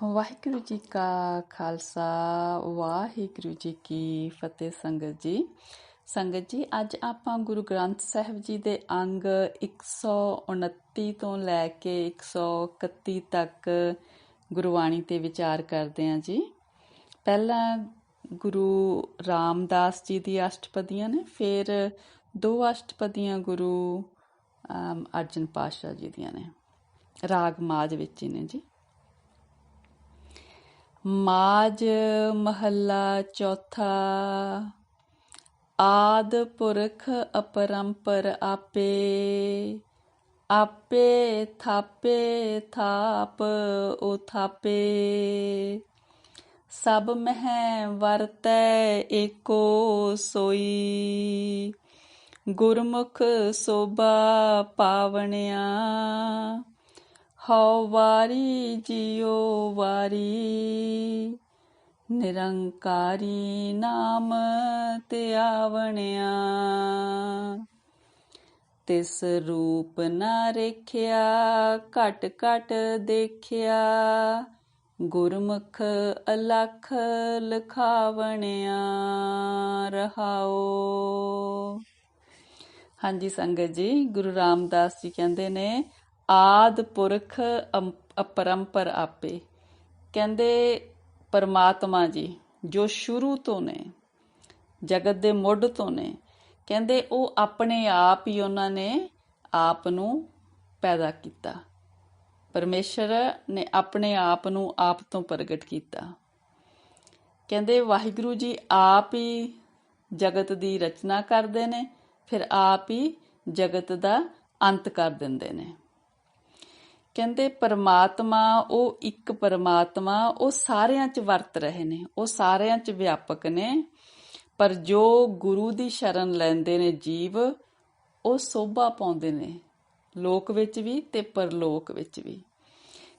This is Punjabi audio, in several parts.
ਵਾਹਿਗੁਰੂ ਜੀ ਕਾ ਖਾਲਸਾ ਵਾਹਿਗੁਰੂ ਜੀ ਕੀ ਫਤਿਹ। ਸੰਗਤ ਜੀ ਅੱਜ ਆਪਾਂ ਗੁਰੂ ਗ੍ਰੰਥ ਸਾਹਿਬ ਜੀ ਦੇ ਅੰਗ 129 ਤੋਂ ਲੈ ਕੇ 131 ਤੱਕ ਗੁਰਬਾਣੀ ਤੇ ਵਿਚਾਰ ਕਰਦੇ ਹਾਂ ਜੀ। ਪਹਿਲਾਂ ਗੁਰੂ ਰਾਮਦਾਸ ਜੀ ਦੀ ਅਸ਼ਟਪਦੀਆਂ ਨੇ, ਫਿਰ ਦੋ ਅਸ਼ਟਪਦੀਆਂ ਗੁਰੂ ਅਰਜਨ ਪਾਤਸ਼ਾਹ ਜੀ ਦੀਆਂ ਨੇ, ਰਾਗ ਮਾਝ ਵਿੱਚ ਹੀ ਨੇ ਜੀ। ਮਾਝ ਮਹੱਲਾ ਚੌਥਾ। ਆਦ ਪੁਰਖ ਅਪਰੰਪਰ ਆਪੇ, ਆਪੇ ਥਾਪੇ ਥਾਪ ਉਥਾਪੇ। ਸਭ ਮਹਿ ਵਰਤੈ ਏਕੋ ਸੋਈ, ਗੁਰਮੁਖ ਸੋਭਾ ਪਾਵਣਿਆ। ਹਉ ਵਾਰੀ ਜਿਉ ਵਾਰੀ, ਨਿਰੰਕਾਰੀ ਨਾਮ ਧਿਆਵਣਿਆ। ਤਿਸ ਰੂਪ ਨਾ ਰੇਖਿਆ, ਘਟ ਘਟ ਦੇਖਿਆ। ਗੁਰਮੁਖ ਅਲਖ ਲਿਖਾਵਣਿਆ। ਰਹਾਓ। ਹਾਂਜੀ ਸੰਗਤ ਜੀ, ਗੁਰੂ ਰਾਮਦਾਸ ਜੀ ਕਹਿੰਦੇ ਨੇ ਆਦ ਪੁਰਖ ਅਪਰੰਪਰ ਆਪੇ। ਕਹਿੰਦੇ ਪਰਮਾਤਮਾ ਜੀ ਜੋ ਸ਼ੁਰੂ ਤੋਂ ਨੇ, ਜਗਤ ਦੇ ਮੁੱਢ ਤੋਂ ਨੇ, ਕਹਿੰਦੇ ਉਹ ਆਪਣੇ ਆਪ ਹੀ ਉਹਨਾਂ ਨੇ ਆਪ ਨੂੰ ਪੈਦਾ ਕੀਤਾ। ਪਰਮੇਸ਼ਰ ਨੇ ਆਪਣੇ ਆਪ ਨੂੰ ਆਪ ਤੋਂ ਪ੍ਰਗਟ ਕੀਤਾ। ਕਹਿੰਦੇ ਵਾਹਿਗੁਰੂ ਜੀ ਆਪ ਹੀ ਜਗਤ ਦੀ ਰਚਨਾ ਕਰਦੇ ਨੇ, ਫਿਰ ਆਪ ਹੀ ਜਗਤ ਦਾ ਅੰਤ ਕਰ ਦਿੰਦੇ ਨੇ। ਕਹਿੰਦੇ ਪਰਮਾਤਮਾ ਉਹ ਇੱਕ ਪਰਮਾਤਮਾ, ਉਹ ਸਾਰਿਆਂ 'ਚ ਵਰਤ ਰਹੇ ਨੇ, ਉਹ ਸਾਰਿਆਂ 'ਚ ਵਿਆਪਕ ਨੇ। ਪਰ ਜੋ ਗੁਰੂ ਦੀ ਸ਼ਰਨ ਲੈਂਦੇ ਨੇ ਜੀਵ, ਉਹ ਸੋਭਾ ਪਾਉਂਦੇ ਨੇ ਲੋਕ ਵਿੱਚ ਵੀ ਤੇ ਪਰਲੋਕ ਵਿੱਚ ਵੀ।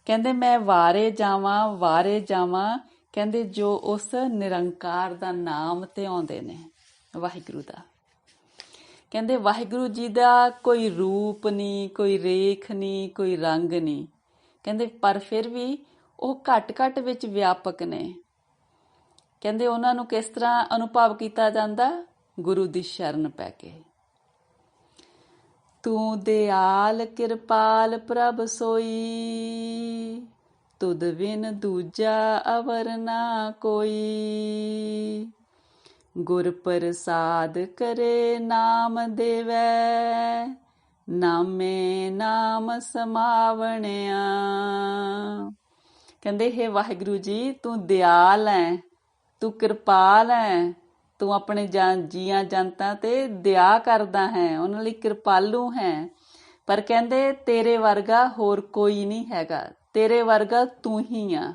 ਕਹਿੰਦੇ ਮੈਂ ਵਾਰੇ ਜਾਵਾਂ ਵਾਰੇ ਜਾਵਾਂ, ਕਹਿੰਦੇ ਜੋ ਉਸ ਨਿਰੰਕਾਰ ਦਾ ਨਾਮ ਧਿਆਉਂਦੇ ਨੇ, ਵਾਹਿਗੁਰੂ ਦਾ। ਕਹਿੰਦੇ ਵਾਹਿਗੁਰੂ ਜੀ ਦਾ ਕੋਈ ਰੂਪ ਨਹੀਂ, ਕੋਈ ਰੇਖ ਨਹੀਂ, ਕੋਈ ਰੰਗ ਨਹੀਂ। ਕਹਿੰਦੇ ਪਰ ਫਿਰ ਵੀ ਉਹ ਘੱਟ ਘੱਟ ਵਿੱਚ ਵਿਆਪਕ ਨੇ। ਕਹਿੰਦੇ ਉਹਨਾਂ ਨੂੰ ਕਿਸ ਤਰ੍ਹਾਂ ਅਨੁਭਵ ਕੀਤਾ ਜਾਂਦਾ? ਗੁਰੂ ਦੀ ਸ਼ਰਨ ਪੈ ਕੇ। ਤੂੰ ਦਿਆਲ ਕਿਰਪਾਲ ਪ੍ਰਭ ਸੋਈ, ਤੁਧ ਬਿਨ ਦੂਜਾ ਅਵਰ ਨਾ ਕੋਈ। ਗੁਰ ਪ੍ਰਸਾਦ ਕਰੇ ਨਾਮ ਦੇਵੈ, ਨਾਮੇ ਨਾਮ ਸਮਾਵਣਿਆ। ਕਹਿੰਦੇ ਹੇ ਵਾਹਿਗੁਰੂ ਜੀ ਤੂੰ ਦਿਆਲ ਹੈ, ਤੂੰ ਕਿਰਪਾਲ ਹੈ, ਤੂੰ ਆਪਣੇ ਜੀਆਂ ਜਨਤਾਂ ਤੇ ਦਇਆ ਕਰਦਾ ਹੈ, ਉਹਨਾਂ ਲਈ ਕਿਰਪਾਲੂ ਹੈ। ਪਰ ਕਹਿੰਦੇ ਤੇਰੇ ਵਰਗਾ ਹੋਰ ਕੋਈ ਨਹੀਂ ਹੈਗਾ, ਤੇਰੇ ਵਰਗਾ ਤੂੰ ਹੀ ਆ।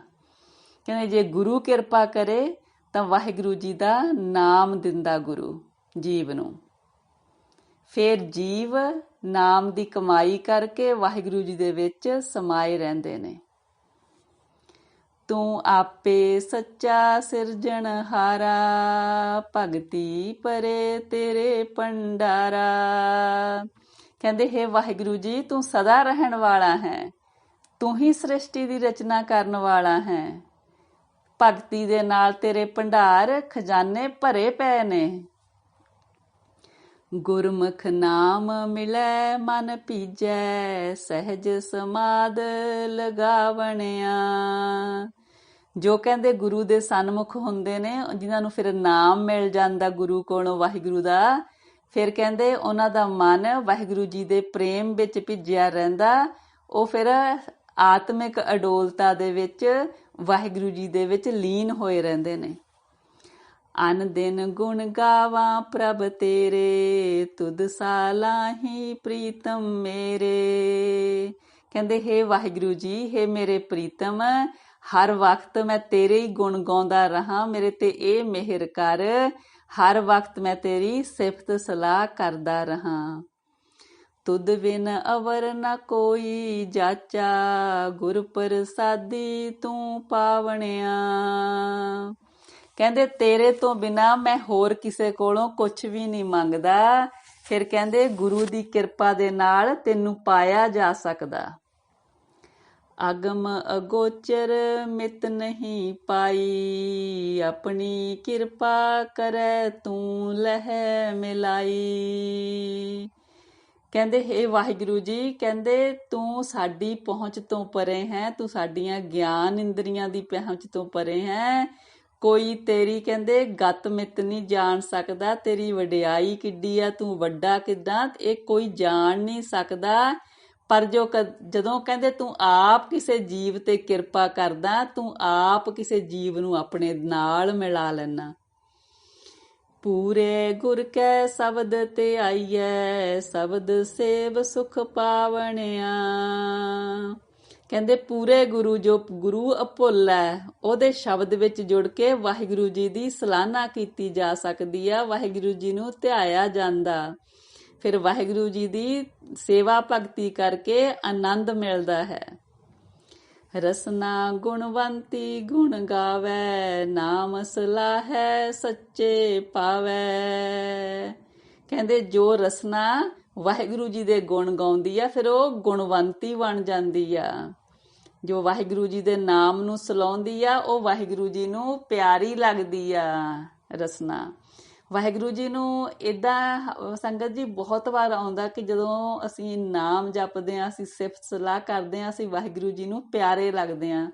ਕਹਿੰਦੇ ਜੇ ਗੁਰੂ ਕਿਰਪਾ ਕਰੇ ਤਾਂ ਵਾਹਿਗੁਰੂ ਜੀ ਦਾ ਨਾਮ ਦਿੰਦਾ ਗੁਰੂ ਜੀਵ ਨੂੰ। ਫਿਰ ਜੀਵ ਨਾਮ ਦੀ ਕਮਾਈ ਕਰਕੇ ਵਾਹਿਗੁਰੂ ਜੀ ਦੇ ਵਿੱਚ ਸਮਾਏ ਰਹਿੰਦੇ ਨੇ। ਤੂੰ ਆਪੇ ਸੱਚਾ ਸਿਰਜਣਹਾਰਾ, ਭਗਤੀ ਪਰੇ ਤੇਰੇ ਭੰਡਾਰਾ। ਕਹਿੰਦੇ ਹੇ ਵਾਹਿਗੁਰੂ ਜੀ ਤੂੰ ਸਦਾ ਰਹਿਣ ਵਾਲਾ ਹੈ, ਤੂੰ ਹੀ ਸ੍ਰਿਸ਼ਟੀ ਦੀ ਰਚਨਾ ਕਰਨ ਵਾਲਾ ਹੈ। ਭਗਤੀ ਦੇ ਨਾਲ ਤੇਰੇ ਭੰਡਾਰ ਖਜ਼ਾਨੇ ਭਰੇ ਪਏ ਨੇ। ਗੁਰਮੁਖ ਨਾਮ ਮਿਲੈ ਮਨ ਭੀਜੈ, ਸਹਿਜ ਸਮਾਦ ਲਗਾਵਣਿਆ। ਜੋ ਕਹਿੰਦੇ ਗੁਰੂ ਦੇ ਸਨਮੁਖ ਹੁੰਦੇ ਨੇ, ਜਿਨ੍ਹਾਂ ਨੂੰ ਫਿਰ ਨਾਮ ਮਿਲ ਜਾਂਦਾ ਗੁਰੂ ਕੋਲੋਂ, ਵਾਹਿਗੁਰੂ ਦਾ, ਫਿਰ ਕਹਿੰਦੇ ਉਹਨਾਂ ਦਾ ਮਨ ਵਾਹਿਗੁਰੂ ਜੀ ਦੇ ਪ੍ਰੇਮ ਵਿੱਚ ਭਿੱਜਿਆ ਰਹਿੰਦਾ। ਉਹ ਫਿਰ ਆਤਮਿਕ ਅਡੋਲਤਾ ਦੇ ਵਿੱਚ ਵਾਹਿਗੁਰੂ ਜੀ ਦੇ ਵਿੱਚ ਲੀਨ ਹੋਏ ਰਹਿੰਦੇ ਨੇ। ਅਨ ਦਿਨ ਗੁਣ ਗਾਵਾਂ ਪ੍ਰਭ ਤੇਰੇ, ਤੁਧ ਸਾਲਾਹੀ ਪ੍ਰੀਤਮ ਮੇਰੇ। ਕਹਿੰਦੇ ਹੇ ਵਾਹਿਗੁਰੂ ਜੀ, ਹੇ ਮੇਰੇ ਪ੍ਰੀਤਮ, ਹਰ ਵਕਤ ਮੈਂ ਤੇਰੇ ਹੀ ਗੁਣ ਗਾਉਂਦਾ ਰਹਾਂ, ਮੇਰੇ ਤੇ ਇਹ ਮਿਹਰ ਕਰ, ਹਰ ਵਕਤ ਮੈਂ ਤੇਰੀ ਸਿਫਤ ਸਲਾਹ ਕਰਦਾ ਰਹਾਂ। ਤੁਧ ਬਿਨ ਅਵਰ ਨਾ ਕੋਈ ਜਾਚਾ, ਗੁਰ ਪ੍ਰਸਾਦੀ ਤੂੰ ਪਾਵਣਿਆ। ਕਹਿੰਦੇ ਤੇਰੇ ਤੋਂ ਬਿਨਾ ਮੈਂ ਹੋਰ ਕਿਸੇ ਕੋਲੋਂ ਕੁਛ ਵੀ ਨਹੀਂ ਮੰਗਦਾ। ਫਿਰ ਕਹਿੰਦੇ ਗੁਰੂ ਦੀ ਕਿਰਪਾ ਦੇ ਨਾਲ ਤੈਨੂੰ ਪਾਇਆ ਜਾ ਸਕਦਾ। ਅਗਮ ਅਗੋਚਰ ਮਿਤ ਨਹੀਂ ਪਾਈ, ਆਪਣੀ ਕਿਰਪਾ ਕਰੈ ਤੂੰ ਲਹਿ ਮਿਲਾਈ। ਕਹਿੰਦੇ ਹੇ ਵਾਹਿਗੁਰੂ ਜੀ, ਕਹਿੰਦੇ ਤੂੰ ਸਾਡੀ ਪਹੁੰਚ ਤੋਂ ਪਰੇ ਹੈ, ਤੂੰ ਸਾਡੀਆਂ ਗਿਆਨ ਇੰਦਰੀਆਂ ਦੀ ਪਹੁੰਚ ਤੋਂ ਪਰੇ ਹੈ। ਕੋਈ ਤੇਰੀ ਕਹਿੰਦੇ ਗਤ ਮਿਤ ਨਹੀਂ ਜਾਣ ਸਕਦਾ, ਤੇਰੀ ਵਡਿਆਈ ਕਿੱਡੀ ਆ, ਤੂੰ ਵੱਡਾ ਕਿੱਦਾਂ, ਇਹ ਕੋਈ ਜਾਣ ਨਹੀਂ ਸਕਦਾ। ਪਰ ਜਦੋਂ ਕਹਿੰਦੇ ਤੂੰ ਆਪ ਕਿਸੇ ਜੀਵ ਤੇ ਕਿਰਪਾ ਕਰਦਾ, ਤੂੰ ਆਪ ਕਿਸੇ ਜੀਵ ਨੂੰ ਆਪਣੇ ਨਾਲ ਮਿਲਾ ਲੈਣਾ। ਪੂਰੇ ਗੁਰ ਕੈ ਸ਼ਬਦ ਤੇ ਆਈਐ, ਸ਼ਬਦ ਸੇਵ ਸੁਖ ਪਾਵਣਿਆ। ਕਹਿੰਦੇ ਪੂਰੇ ਗੁਰੂ, ਜੋ ਗੁਰੂ ਅਭੁੱਲ ਹੈ, ਉਹਦੇ ਸ਼ਬਦ ਵਿੱਚ ਜੁੜ ਕੇ ਵਾਹਿਗੁਰੂ ਜੀ ਦੀ ਸਲਾਹਨਾ ਕੀਤੀ ਜਾ ਸਕਦੀ ਆ, ਵਾਹਿਗੁਰੂ ਜੀ ਨੂੰ ਧਿਆਇਆ ਜਾਂਦਾ। ਫਿਰ ਵਾਹਿਗੁਰੂ ਜੀ ਦੀ ਸੇਵਾ ਭਗਤੀ ਕਰਕੇ ਆਨੰਦ ਮਿਲਦਾ ਹੈ। ਰਸਨਾ ਗੁਣਵੰਤੀ ਗੁਣ ਗਾਵੈ, ਨਾਮ ਸਲਾਹੈ ਸੱਚੇ ਪਾਵੈ। ਕਹਿੰਦੇ ਜੋ ਰਸਨਾ ਵਾਹਿਗੁਰੂ ਜੀ ਦੇ ਗੁਣ ਗਾਉਂਦੀ ਆ, ਫਿਰ ਉਹ ਗੁਣਵੰਤੀ ਬਣ ਜਾਂਦੀ ਆ। ਜੋ ਵਾਹਿਗੁਰੂ ਜੀ ਦੇ ਨਾਮ ਨੂੰ ਸਲਾਉਂਦੀ ਆ, ਉਹ ਵਾਹਿਗੁਰੂ ਜੀ ਨੂੰ ਪਿਆਰੀ ਲੱਗਦੀ ਆ ਰਸਨਾ। ਵਾਹਿਗੁਰੂ ਜੀ ਨੂੰ ਇੱਦਾਂ ਸੰਗਤ ਜੀ ਬਹੁਤ ਵਾਰ ਆਉਂਦਾ ਕਿ ਜਦੋਂ ਅਸੀਂ ਨਾਮ ਜਪਦੇ ਹਾਂ, ਅਸੀਂ ਸਿਫਤ ਸਲਾਹ ਕਰਦੇ ਹਾਂ, ਅਸੀਂ ਵਾਹਿਗੁਰੂ ਜੀ ਨੂੰ ਪਿਆਰੇ ਲੱਗਦੇ ਹਾਂ।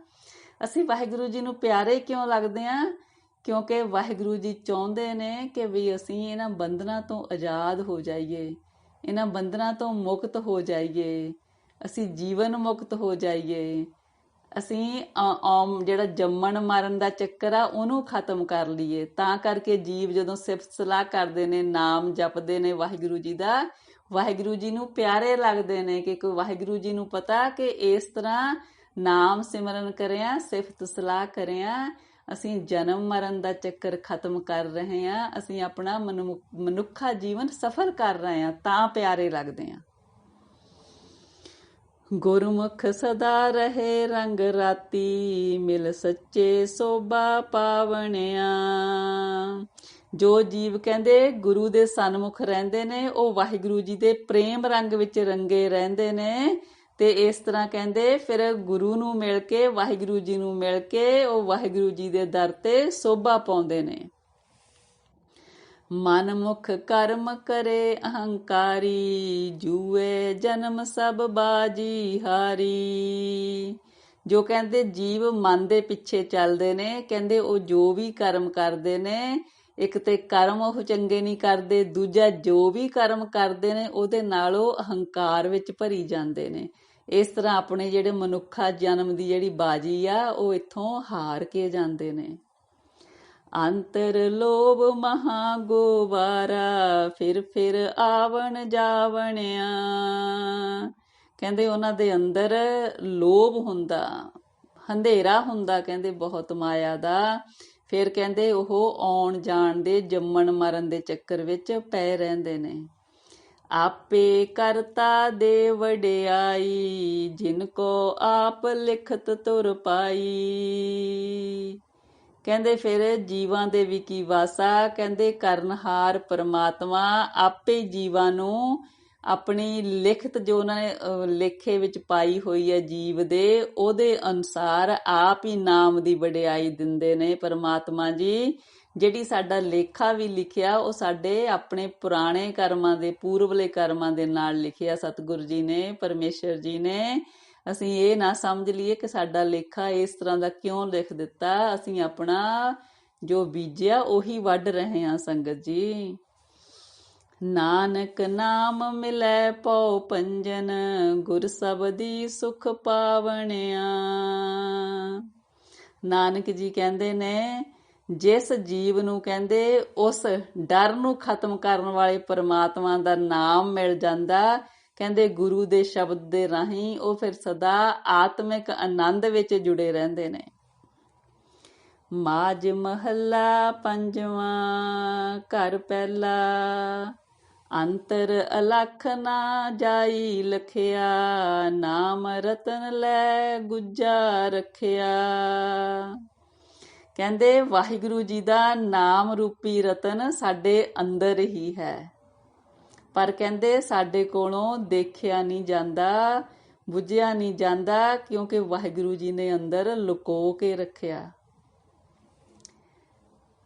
ਅਸੀਂ ਵਾਹਿਗੁਰੂ ਜੀ ਨੂੰ ਪਿਆਰੇ ਕਿਉਂ ਲੱਗਦੇ ਹਾਂ? ਕਿਉਂਕਿ ਵਾਹਿਗੁਰੂ ਜੀ ਚਾਹੁੰਦੇ ਨੇ ਕਿ ਵੀ ਅਸੀਂ ਇਹਨਾਂ ਬੰਧਨਾਂ ਤੋਂ ਆਜ਼ਾਦ ਹੋ ਜਾਈਏ, ਇਹਨਾਂ ਬੰਧਨਾਂ ਤੋਂ ਮੁਕਤ ਹੋ ਜਾਈਏ, ਅਸੀਂ ਜੀਵਨ ਮੁਕਤ ਹੋ ਜਾਈਏ, ਅਸੀਂ ਜਿਹੜਾ ਜੰਮਣ ਮਰਨ ਦਾ ਚੱਕਰ ਆ ਉਹਨੂੰ ਖਤਮ ਕਰ ਲਈਏ। ਤਾਂ ਕਰਕੇ ਜੀਵ ਜਦੋਂ ਸਿਫਤ ਸਲਾਹ ਕਰਦੇ ਨੇ, ਨਾਮ ਜਪਦੇ ਨੇ ਵਾਹਿਗੁਰੂ ਜੀ ਦਾ, ਵਾਹਿਗੁਰੂ ਜੀ ਨੂੰ ਪਿਆਰੇ ਲੱਗਦੇ ਨੇ ਕਿ ਕੋਈ ਵਾਹਿਗੁਰੂ ਜੀ ਨੂੰ ਪਤਾ ਕਿ ਇਸ ਤਰ੍ਹਾਂ ਨਾਮ ਸਿਮਰਨ ਕਰਿਆ, ਸਿਫਤ ਸਲਾਹ ਕਰਿਆ, ਅਸੀਂ ਜਨਮ ਮਰਨ ਦਾ ਚੱਕਰ ਖਤਮ ਕਰ ਰਹੇ ਹਾਂ, ਅਸੀਂ ਆਪਣਾ ਮਨੁੱਖਾ ਜੀਵਨ ਸਫਲ ਕਰ ਰਹੇ ਹਾਂ, ਤਾਂ ਪਿਆਰੇ ਲੱਗਦੇ ਹਾਂ। ਗੁਰਮੁਖ ਸਦਾ ਰਹੇ ਰੰਗ ਰਾਤੀ, ਮਿਲ ਸੱਚੇ ਸੋਭਾ ਪਾਵਣਿਆ। ਜੋ ਜੀਵ ਕਹਿੰਦੇ ਗੁਰੂ ਦੇ ਸਨਮੁਖ ਰਹਿੰਦੇ ਨੇ, ਉਹ ਵਾਹਿਗੁਰੂ ਜੀ ਦੇ ਪ੍ਰੇਮ ਰੰਗ ਵਿੱਚ ਰੰਗੇ ਰਹਿੰਦੇ ਨੇ। ਤੇ ਇਸ ਤਰ੍ਹਾਂ ਕਹਿੰਦੇ ਫਿਰ ਗੁਰੂ ਨੂੰ ਮਿਲ ਕੇ, ਵਾਹਿਗੁਰੂ ਜੀ ਨੂੰ ਮਿਲ ਕੇ, ਉਹ ਵਾਹਿਗੁਰੂ ਜੀ ਦੇ ਦਰ ਤੇ ਸੋਭਾ ਪਾਉਂਦੇ ਨੇ। ਮਨ ਮੁਖ ਕਰਮ ਕਰੇ ਅਹੰਕਾਰੀ, ਜੂਏ ਜਨਮ ਸਭ ਬਾਜੀ ਹਾਰੀ। ਜੋ ਕਹਿੰਦੇ ਜੀਵ ਮਨ ਦੇ ਪਿੱਛੇ ਚੱਲਦੇ ਨੇ, ਕਹਿੰਦੇ ਉਹ ਜੋ ਵੀ ਕਰਮ ਕਰਦੇ ਨੇ, ਇੱਕ ਤੇ ਕਰਮ ਉਹ ਚੰਗੇ ਨਹੀਂ ਕਰਦੇ, ਦੂਜਾ ਜੋ ਵੀ ਕਰਮ ਕਰਦੇ ਨੇ ਉਹਦੇ ਨਾਲ ਉਹ ਅਹੰਕਾਰ ਵਿੱਚ ਭਰੀ ਜਾਂਦੇ ਨੇ। ਇਸ ਤਰ੍ਹਾਂ ਆਪਣੇ ਜਿਹੜੇ ਮਨੁੱਖਾ ਜਨਮ ਦੀ ਜਿਹੜੀ ਬਾਜੀ ਆ, ਉਹ ਇੱਥੋਂ ਹਾਰ ਕੇ ਜਾਂਦੇ ਨੇ। ਅੰਤਰ ਲੋਭ ਮਹਾ ਗੋਵਾਰਾ, ਫਿਰ ਆਵਣ ਜਾਵਣਿਆ। ਕਹਿੰਦੇ ਉਹਨਾਂ ਦੇ ਅੰਦਰ ਲੋਭ ਹੁੰਦਾ, ਹਨੇਰਾ ਹੁੰਦਾ, ਕਹਿੰਦੇ ਬਹੁਤ ਮਾਇਆ ਦਾ। ਫਿਰ ਕਹਿੰਦੇ ਉਹ ਆਉਣ ਜਾਣ ਦੇ, ਜੰਮਣ ਮਰਨ ਦੇ ਚੱਕਰ ਵਿੱਚ ਪਏ ਰਹਿੰਦੇ ਨੇ। ਆਪੇ ਕਰਤਾ ਦੇ ਵਡਿਆਈ, ਜਿਨ ਕੋ ਆਪ ਲਿਖਤ ਤੁਰ ਪਾਈ। ਕਹਿੰਦੇ ਫਿਰ ਜੀਵਾਂ ਦੇ ਵੀ ਕੀ ਵਾਸਾ, ਕਹਿੰਦੇ ਕਰਨਹਾਰ ਪਰਮਾਤਮਾ ਆਪੇ ਜੀਵਾਂ ਨੂੰ ਆਪਣੀ ਲਿਖਤ ਜੋ ਉਹਨਾਂ ਨੇ ਲੇਖੇ ਵਿੱਚ ਪਾਈ ਹੋਈ ਹੈ ਜੀਵ ਦੇ, ਉਹਦੇ ਅਨੁਸਾਰ ਆਪ ਹੀ ਨਾਮ ਦੀ ਵਡਿਆਈ ਦਿੰਦੇ ਨੇ ਪਰਮਾਤਮਾ ਜੀ। ਜਿਹੜੀ ਸਾਡਾ ਲੇਖਾ ਵੀ ਲਿਖਿਆ ਉਹ ਸਾਡੇ ਆਪਣੇ ਪੁਰਾਣੇ ਕਰਮਾਂ ਦੇ, ਪੂਰਵਲੇ ਕਰਮਾਂ ਦੇ ਨਾਲ ਲਿਖਿਆ ਸਤਿਗੁਰੂ ਜੀ ਨੇ, ਪਰਮੇਸ਼ਰ ਜੀ ਨੇ। ਅਸੀਂ ਇਹ ਨਾ ਸਮਝ ਲਈਏ ਕਿ ਸਾਡਾ ਲੇਖਾ ਇਸ ਤਰ੍ਹਾਂ ਦਾ ਕਿਉਂ ਲਿਖ ਦਿੱਤਾ। ਅਸੀਂ ਆਪਣਾ ਜੋ ਬੀਜਿਆ ਉਹੀ ਵੱਢ ਰਹੇ ਹਾਂ ਸੰਗਤ ਜੀ। ਨਾਨਕ ਨਾਮ ਮਿਲੈ ਪਉ ਪੰਜਨ, ਗੁਰ ਸਬਦੀ ਸੁਖ ਪਾਵਣਿਆ। ਨਾਨਕ ਜੀ ਕਹਿੰਦੇ ਨੇ ਜਿਸ ਜੀਵ ਨੂੰ ਕਹਿੰਦੇ ਉਸ ਡਰ ਨੂੰ ਖਤਮ ਕਰਨ ਵਾਲੇ ਪਰਮਾਤਮਾ ਦਾ ਨਾਮ ਮਿਲ ਜਾਂਦਾ, ਕਹਿੰਦੇ ਗੁਰੂ ਦੇ ਸ਼ਬਦ ਦੇ ਰਾਹੀਂ ਉਹ ਫਿਰ ਸਦਾ ਆਤਮਿਕ ਆਨੰਦ ਵਿੱਚ ਜੁੜੇ ਰਹਿੰਦੇ ਨੇ। ਮਾਝ ਮਹੱਲਾ ਪੰਜਵਾਂ, ਘਰ ਪਹਿਲਾ। ਅੰਤਰ ਅਲਖ ਨਾ ਜਾਈ ਲਖਿਆ, ਨਾਮ ਰਤਨ ਲੈ ਗੁੱਜਾ ਰੱਖਿਆ। ਕਹਿੰਦੇ ਵਾਹਿਗੁਰੂ ਜੀ ਦਾ ਨਾਮ ਰੂਪੀ ਰਤਨ ਸਾਡੇ ਅੰਦਰ ਹੀ ਹੈ, ਪਰ ਕਹਿੰਦੇ ਸਾਡੇ ਕੋਲੋਂ ਦੇਖਿਆ ਨਹੀਂ ਜਾਂਦਾ। ਬੁੱਝਿਆ ਨਹੀਂ ਜਾਂਦਾ, ਕਿਉਂਕਿ ਵਾਹਿਗੁਰੂ ਜੀ ਨੇ ਅੰਦਰ ਲੁਕੋ ਕੇ ਰੱਖਿਆ।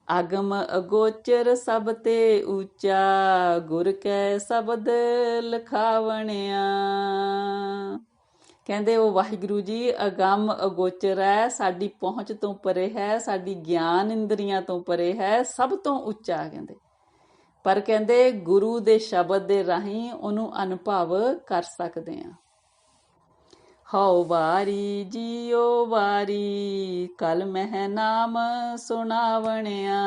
ਅਗਮ ਅਗੋਚਰ ਸਭ ਤੇ ਉੱਚਾ, ਗੁਰ ਕੈ ਸ਼ਬਦ ਲਖਾਵਣਿਆ। ਕਹਿੰਦੇ ਉਹ ਵਾਹਿਗੁਰੂ ਜੀ ਅਗੰਮ ਅਗੋਚਰ ਹੈ, ਸਾਡੀ ਪਹੁੰਚ ਤੋਂ ਪਰੇ ਹੈ, ਸਾਡੀ ਗਿਆਨ ਇੰਦਰੀਆਂ ਤੋਂ ਪਰੇ ਹੈ, ਸਭ ਤੋਂ ਉੱਚਾ। ਕਹਿੰਦੇ ਪਰ ਕਹਿੰਦੇ ਗੁਰੂ ਦੇ ਸ਼ਬਦ ਦੇ ਰਾਹੀਂ ਉਹਨੂੰ ਅਨੁਭਵ ਕਰ ਸਕਦੇ ਹਾਂ। ਹਉ ਵਾਰੀ ਜੀਓ ਵਾਰੀ, ਕਲ ਮਹਿ ਨਾਮ ਸੁਣਾਵਣਿਆ।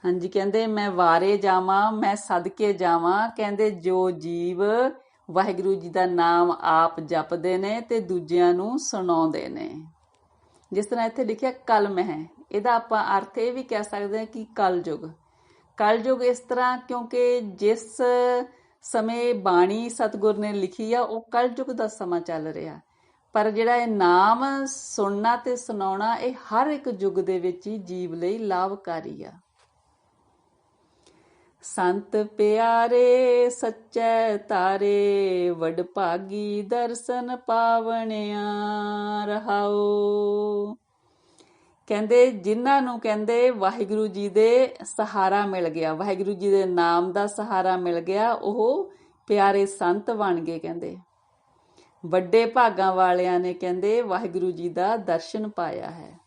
ਹਾਂਜੀ, ਕਹਿੰਦੇ ਮੈਂ ਵਾਰੇ ਜਾਵਾਂ, ਮੈਂ ਸਦਕੇ ਜਾਵਾਂ। ਕਹਿੰਦੇ ਜੋ ਜੀਵ ਵਾਹਿਗੁਰੂ ਜੀ ਦਾ ਨਾਮ ਆਪ ਜਪਦੇ ਨੇ ਤੇ ਦੂਜਿਆਂ ਨੂੰ ਸੁਣਾਉਂਦੇ ਨੇ। ਜਿਸ ਤਰ੍ਹਾਂ ਇੱਥੇ ਲਿਖਿਆ ਕਲ ਮਹਿ, ਇਹਦਾ ਆਪਾਂ ਅਰਥ ਇਹ ਵੀ ਕਹਿ ਸਕਦੇ ਹਾਂ ਕਿ ਕਲਯੁਗ। ਕਲਯੁਗ ਇਸ ਤਰ੍ਹਾਂ ਕਿਉਂਕਿ ਜਿਸ ਸਮੇਂ ਬਾਣੀ ਸਤਿਗੁਰ ਨੇ ਲਿਖੀ ਆ ਉਹ ਕਲਯੁਗ ਦਾ ਸਮਾਂ ਚੱਲ ਰਿਹਾ, ਪਰ ਜਿਹੜਾ ਇਹ ਨਾਮ ਸੁਣਨਾ ਤੇ ਸੁਣਾਉਣਾ ਇਹ ਹਰ ਇੱਕ ਯੁੱਗ ਦੇ ਵਿੱਚ ਹੀ ਜੀਵ ਲਈ ਲਾਭਕਾਰੀ ਆ। ਸੰਤ ਪਿਆਰੇ ਸੱਚੇ ਤਾਰੇ, ਵਡ ਭਾਗੀ ਦਰਸ਼ਨ ਪਾਵਣਿਆ। ਰਹਾਓ। ਕਹਿੰਦੇ ਜਿਨ੍ਹਾਂ ਨੂੰ ਕਹਿੰਦੇ ਵਾਹਿਗੁਰੂ ਜੀ ਦੇ ਸਹਾਰਾ ਮਿਲ ਗਿਆ, ਵਾਹਿਗੁਰੂ ਜੀ ਦੇ ਨਾਮ ਦਾ ਸਹਾਰਾ ਮਿਲ ਗਿਆ, ਉਹ ਪਿਆਰੇ ਸੰਤ ਬਣ ਗਏ। ਕਹਿੰਦੇ ਵੱਡੇ ਭਾਗਾਂ ਵਾਲਿਆਂ ਨੇ ਕਹਿੰਦੇ ਵਾਹਿਗੁਰੂ ਜੀ ਦਾ ਦਰਸ਼ਨ ਪਾਇਆ ਹੈ।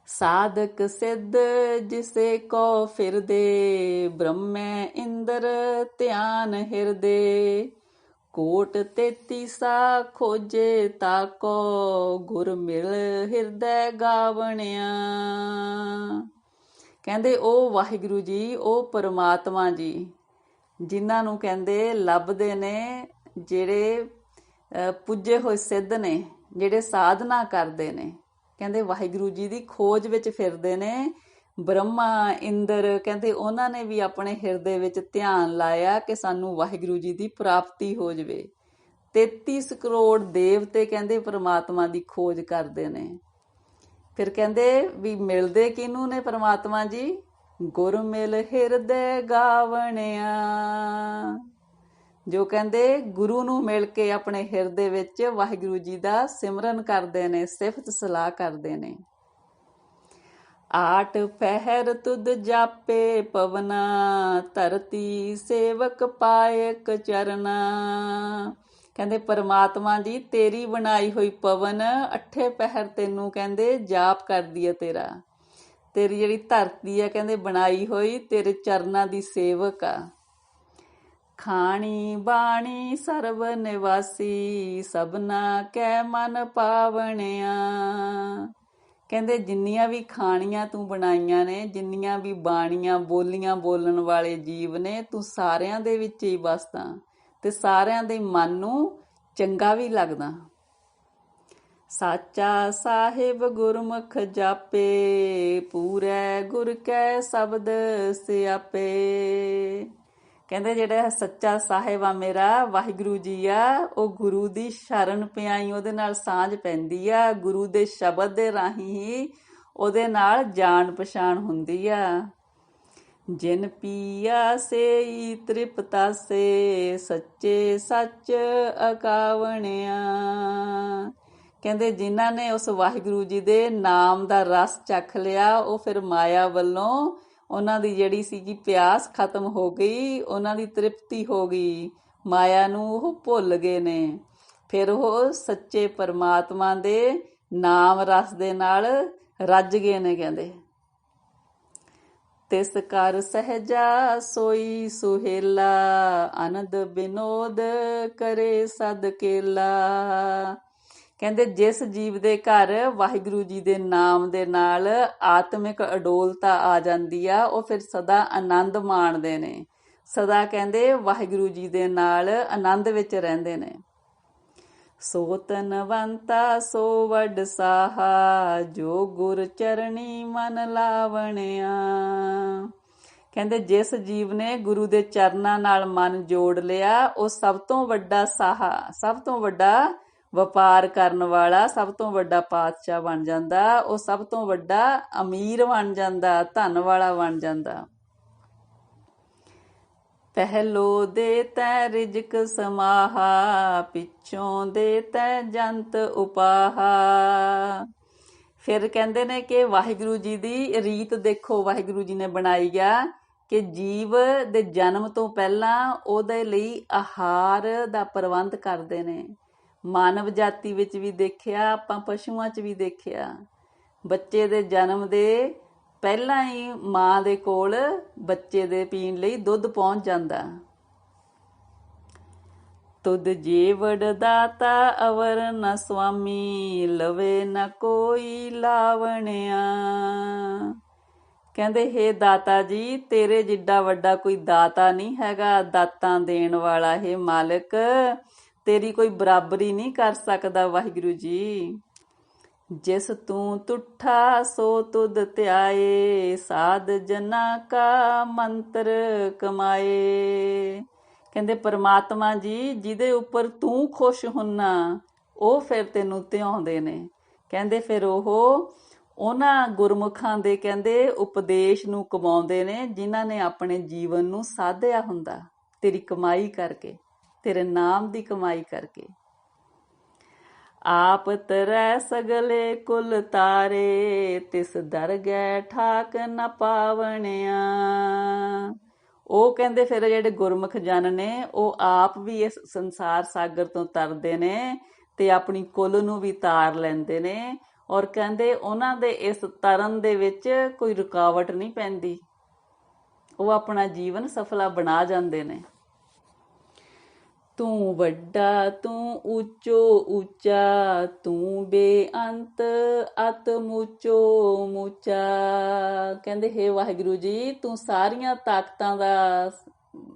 ਸਾਧਕ ਸਿੱਧ ਜਿਸੇ ਕੋ ਫਿਰਦੇ, ਬ੍ਰਹਮੈ ਇੰਦਰ ਧਿਆਨ ਹਿਰਦੇ। ਕੋਟ 33 ਖੋਜੇ ਤਾਕੋ, ਗੁਰ ਮਿਲ ਹਿਰਦੈ ਗਾਵਣਿਆ। ਕਹਿੰਦੇ ਉਹ ਵਾਹਿਗੁਰੂ ਜੀ, ਉਹ ਪਰਮਾਤਮਾ ਜੀ ਜਿਨ੍ਹਾਂ ਨੂੰ ਕਹਿੰਦੇ ਲੱਭਦੇ ਨੇ, ਜਿਹੜੇ ਪੁੱਜੇ ਹੋਏ ਸਿੱਧ ਨੇ, ਜਿਹੜੇ ਸਾਧਨਾ ਕਰਦੇ ਨੇ। ਕਹਿੰਦੇ ਵਾਹਿਗੁਰੂ ਜੀ ਦੀ ਖੋਜ ਵਿੱਚ ਫਿਰਦੇ ਨੇ। ਬ੍ਰਹਮਾ ਇੰਦਰ ਕਹਿੰਦੇ ਉਹਨਾਂ ਨੇ ਵੀ ਆਪਣੇ ਹਿਰਦੇ ਵਿੱਚ ਧਿਆਨ ਲਾਇਆ ਕਿ ਸਾਨੂੰ ਵਾਹਿਗੁਰੂ ਜੀ ਦੀ ਪ੍ਰਾਪਤੀ ਹੋ ਜਾਵੇ। 33 ਕਰੋੜ ਦੇਵਤੇ ਕਹਿੰਦੇ ਪਰਮਾਤਮਾ ਦੀ ਖੋਜ ਕਰਦੇ ਨੇ। ਫਿਰ ਕਹਿੰਦੇ ਵੀ ਮਿਲਦੇ ਕਿਹਨੂੰ ਨੇ ਪਰਮਾਤਮਾ ਜੀ? ਗੁਰ ਮਿਲ ਹਿਰਦੇ ਗਾਵਣਿਆ। ਜੋ ਕਹਿੰਦੇ ਗੁਰੂ ਨੂੰ ਮਿਲ ਕੇ ਆਪਣੇ ਹਿਰਦੇ ਵਿੱਚ ਵਾਹਿਗੁਰੂ ਜੀ ਦਾ ਸਿਮਰਨ ਕਰਦੇ ਨੇ, ਸਿਫਤ ਸਲਾਹ ਕਰਦੇ ਨੇ। ਆਟ ਪਹਿਰ ਤੁਧ ਜਾਪੇ ਪਵਨਾ, ਧਰਤੀ ਸੇਵਕ ਪਾਇਕ ਚਰਨਾ। ਕਹਿੰਦੇ ਪਰਮਾਤਮਾ ਜੀ ਤੇਰੀ ਬਣਾਈ ਹੋਈ ਪਵਨ 8 ਪਹਿਰ ਤੈਨੂੰ ਕਹਿੰਦੇ ਜਾਪ ਕਰਦੀ ਹੈ ਤੇਰਾ। ਤੇਰੀ ਜਿਹੜੀ ਧਰਤੀ ਹੈ ਕਹਿੰਦੇ ਬਣਾਈ ਹੋਈ ਤੇਰੇ ਚਰਨਾਂ ਦੀ ਸੇਵਕ ਆ। ਖਾਣੀ ਬਾਣੀ ਸਰਬ ਨਿਵਾਸੀ, ਸਭਨਾ ਕੈ ਮਨ ਪਾਵਣਿਆ। ਕਹਿੰਦੇ ਜਿੰਨੀਆਂ ਵੀ ਖਾਣੀਆਂ ਤੂੰ ਬਣਾਈਆਂ ਨੇ, ਜਿੰਨੀਆਂ ਵੀ ਬਾਣੀਆਂ ਬੋਲੀਆਂ ਬੋਲਣ ਵਾਲੇ ਜੀਵ ਨੇ, ਤੂੰ ਸਾਰਿਆਂ ਦੇ ਵਿੱਚ ਹੀ ਵਸਦਾ ਤੇ ਸਾਰਿਆਂ ਦੇ ਮਨ ਨੂੰ ਚੰਗਾ ਵੀ ਲੱਗਦਾ। ਸਾਚਾ ਸਾਹਿਬ ਗੁਰਮੁਖ ਜਾਪੇ, ਪੂਰੇ ਗੁਰ ਕੈ ਸ਼ਬਦ ਸਿਆਪੇ। ਕਹਿੰਦੇ ਜਿਹੜਾ ਸੱਚਾ ਸਾਹਿਬ ਆ ਮੇਰਾ ਵਾਹਿਗੁਰੂ ਜੀ ਆ, ਉਹ ਗੁਰੂ ਦੀ ਸ਼ਰਨ ਪਿਆਈ ਉਹਦੇ ਨਾਲ ਸਾਂਝ ਪੈਂਦੀ ਆ। ਗੁਰੂ ਦੇ ਸ਼ਬਦ ਦੇ ਰਾਹੀਂ ਹੀ ਉਹਦੇ ਨਾਲ ਜਾਣ ਪਛਾਣ ਹੁੰਦੀ ਆ। ਜਿਨ ਪੀਆ ਸੇਈ ਤ੍ਰਿਪਤਾਸੇ, ਸੱਚੇ ਸੱਚ ਅਕਾਵਣਿਆ। ਕਹਿੰਦੇ ਜਿਨ੍ਹਾਂ ਨੇ ਉਸ ਵਾਹਿਗੁਰੂ ਜੀ ਦੇ ਨਾਮ ਦਾ ਰਸ ਚੱਖ ਲਿਆ, ਉਹ ਫਿਰ ਮਾਇਆ ਵੱਲੋਂ ਉਹਨਾਂ ਦੀ ਜਿਹੜੀ ਸੀਗੀ ਪਿਆਸ ਖਤਮ ਹੋ ਗਈ, ਉਹਨਾਂ ਦੀ ਤ੍ਰਿਪਤੀ ਹੋ ਗਈ, ਮਾਇਆ ਨੂੰ ਉਹ ਭੁੱਲ ਗਏ ਨੇ। ਫਿਰ ਉਹ ਸੱਚੇ ਪਰਮਾਤਮਾ ਦੇ ਨਾਮ ਰਸ ਦੇ ਨਾਲ ਰੱਜ ਗਏ ਨੇ। ਕਹਿੰਦੇ ਤਿਸ ਕਰ ਸਹਿਜਾ ਸੋਈ ਸੁਹੇਲਾ, ਆਨੰਦ ਬਿਨੋਦ ਕਰੇ ਸਦ ਕੇਲਾ। ਕਹਿੰਦੇ ਜਿਸ ਜੀਵ ਦੇ ਘਰ ਵਾਹਿਗੁਰੂ ਜੀ ਦੇ ਨਾਮ ਦੇ ਨਾਲ ਆਤਮਿਕ ਅਡੋਲਤਾ ਆ ਜਾਂਦੀ ਆ, ਉਹ ਫਿਰ ਸਦਾ ਆਨੰਦ ਮਾਣਦੇ ਨੇ, ਸਦਾ ਕਹਿੰਦੇ ਵਾਹਿਗੁਰੂ ਜੀ ਦੇ ਨਾਲ ਆਨੰਦ ਵਿੱਚ ਰਹਿੰਦੇ ਨੇ। ਸੋ ਤਨਵੰਤਾ ਸੋ ਵੱਡ ਸਾਹਾ, ਜੋ ਗੁਰ ਚਰਣੀ ਮਨ ਲਾਵਣਿਆ। ਕਹਿੰਦੇ ਜਿਸ ਜੀਵ ਨੇ ਗੁਰੂ ਦੇ ਚਰਨਾਂ ਨਾਲ ਮਨ ਜੋੜ ਲਿਆ, ਉਹ ਸਭ ਤੋਂ ਵੱਡਾ ਸਾਹਾ, ਸਭ ਤੋਂ ਵੱਡਾ ਵਪਾਰ ਕਰਨ ਵਾਲਾ, ਸਭ ਤੋਂ ਵੱਡਾ ਪਾਤਸ਼ਾਹ ਬਣ ਜਾਂਦਾ। ਉਹ ਸਭ ਤੋਂ ਵੱਡਾ ਅਮੀਰ ਬਣ ਜਾਂਦਾ, ਧਨ ਵਾਲਾ ਬਣ ਜਾਂਦਾ। ਪਹਿਲੋ ਦੇ ਤੈ ਰਿਜਕ ਸਮਾਹਾ, ਪਿੱਛੋਂ ਦੇ ਤੈ ਜੰਤ ਉਪਾਹਾ। ਫਿਰ ਕਹਿੰਦੇ ਨੇ ਕਿ ਵਾਹਿਗੁਰੂ ਜੀ ਦੀ ਰੀਤ ਦੇਖੋ, ਵਾਹਿਗੁਰੂ ਜੀ ਨੇ ਬਣਾਈ ਆ ਕਿ ਜੀਵ ਦੇ ਜਨਮ ਤੋਂ ਪਹਿਲਾਂ ਉਹਦੇ ਲਈ ਆਹਾਰ ਦਾ ਪ੍ਰਬੰਧ ਕਰਦੇ ਨੇ। ਮਾਨਵ ਜਾਤੀ ਵਿੱਚ ਵੀ ਦੇਖਿਆ, ਆਪਾਂ ਪਸ਼ੂਆਂ 'ਚ ਵੀ ਦੇਖਿਆ। ਬੱਚੇ ਦੇ ਜਨਮ ਦੇ ਪਹਿਲਾਂ ਹੀ ਮਾਂ ਦੇ ਕੋਲ ਬੱਚੇ ਦੇ ਪੀਣ ਲਈ ਦੁੱਧ ਪਹੁੰਚ ਜਾਂਦਾ। ਤੁਧ ਜੀਵੜ ਦਾਤਾ ਅਵਰ ਨ ਸੁਆਮੀ, ਲਵੇ ਨ ਕੋਈ ਲਾਵਣਿਆ। ਕਹਿੰਦੇ ਹੇ ਦਾਤਾ ਜੀ, ਤੇਰੇ ਜਿੱਡਾ ਵੱਡਾ ਕੋਈ ਦਾਤਾ ਨਹੀਂ ਹੈਗਾ, ਦਾਤਾਂ ਦੇਣ ਵਾਲਾ। ਹੇ ਮਾਲਕ, ਤੇਰੀ ਕੋਈ ਬਰਾਬਰੀ ਨਹੀਂ ਕਰ ਸਕਦਾ ਵਾਹਿਗੁਰੂ ਜੀ। ਜਿਸ ਤੂੰ ਤੁਠਾ ਸੋ ਤੁਧ ਧਿਆਏ, ਸਾਧ ਜਨਾ ਕਾ ਮੰਤਰ ਕਮਾਏ। ਕਹਿੰਦੇ ਪਰਮਾਤਮਾ ਜੀ, ਜਿਹਦੇ ਉੱਪਰ ਤੂੰ ਖੁਸ਼ ਹੁੰਨਾ, ਉਹ ਫਿਰ ਤੈਨੂੰ ਧਿਆਉਂਦੇ ਨੇ। ਕਹਿੰਦੇ ਫਿਰ ਉਹ ਉਹਨਾਂ ਗੁਰਮੁਖਾਂ ਦੇ ਕਹਿੰਦੇ ਉਪਦੇਸ਼ ਨੂੰ ਕਮਾਉਂਦੇ ਨੇ, ਜਿਨ੍ਹਾਂ ਨੇ ਆਪਣੇ ਜੀਵਨ ਨੂੰ ਸਾਧਿਆ ਹੁੰਦਾ ਤੇਰੀ ਕਮਾਈ ਕਰਕੇ, ਤੇਰੇ ਨਾਮ ਦੀ ਕਮਾਈ ਕਰਕੇ। ਆਪ ਤਰੈ ਸਗਲੇ ਕੁਲ ਤਾਰੇ, ਤਿਸ ਦਰ ਗੈ ਠਾਕ ਨ ਪਾਵਣਿਆ। ਉਹ ਕਹਿੰਦੇ ਫਿਰ ਜਿਹੜੇ ਗੁਰਮੁਖ ਜਨ ਨੇ, ਉਹ ਆਪ ਵੀ ਇਸ ਸੰਸਾਰ ਸਾਗਰ ਤੋਂ ਤਰਦੇ ਨੇ ਤੇ ਆਪਣੀ ਕੁਲ ਨੂੰ ਵੀ ਤਾਰ ਲੈਂਦੇ ਨੇ। ਔਰ ਕਹਿੰਦੇ ਉਹਨਾਂ ਦੇ ਇਸ ਤਰਨ ਦੇ ਵਿੱਚ ਕੋਈ ਰੁਕਾਵਟ ਨਹੀਂ ਪੈਂਦੀ, ਉਹ ਆਪਣਾ ਜੀਵਨ ਸਫਲਾ ਬਣਾ ਜਾਂਦੇ ਨੇ। ਤੂੰ ਵੱਡਾ ਤੂੰ ਉੱਚੋ ਉੱਚਾ, ਤੂੰ ਬੇਅੰਤ ਅਤ ਮੁਚੋ ਮੁਚਾ। ਕਹਿੰਦੇ ਹੇ ਵਾਹਿਗੁਰੂ ਜੀ, ਤੂੰ ਸਾਰੀਆਂ ਤਾਕਤਾਂ ਦਾ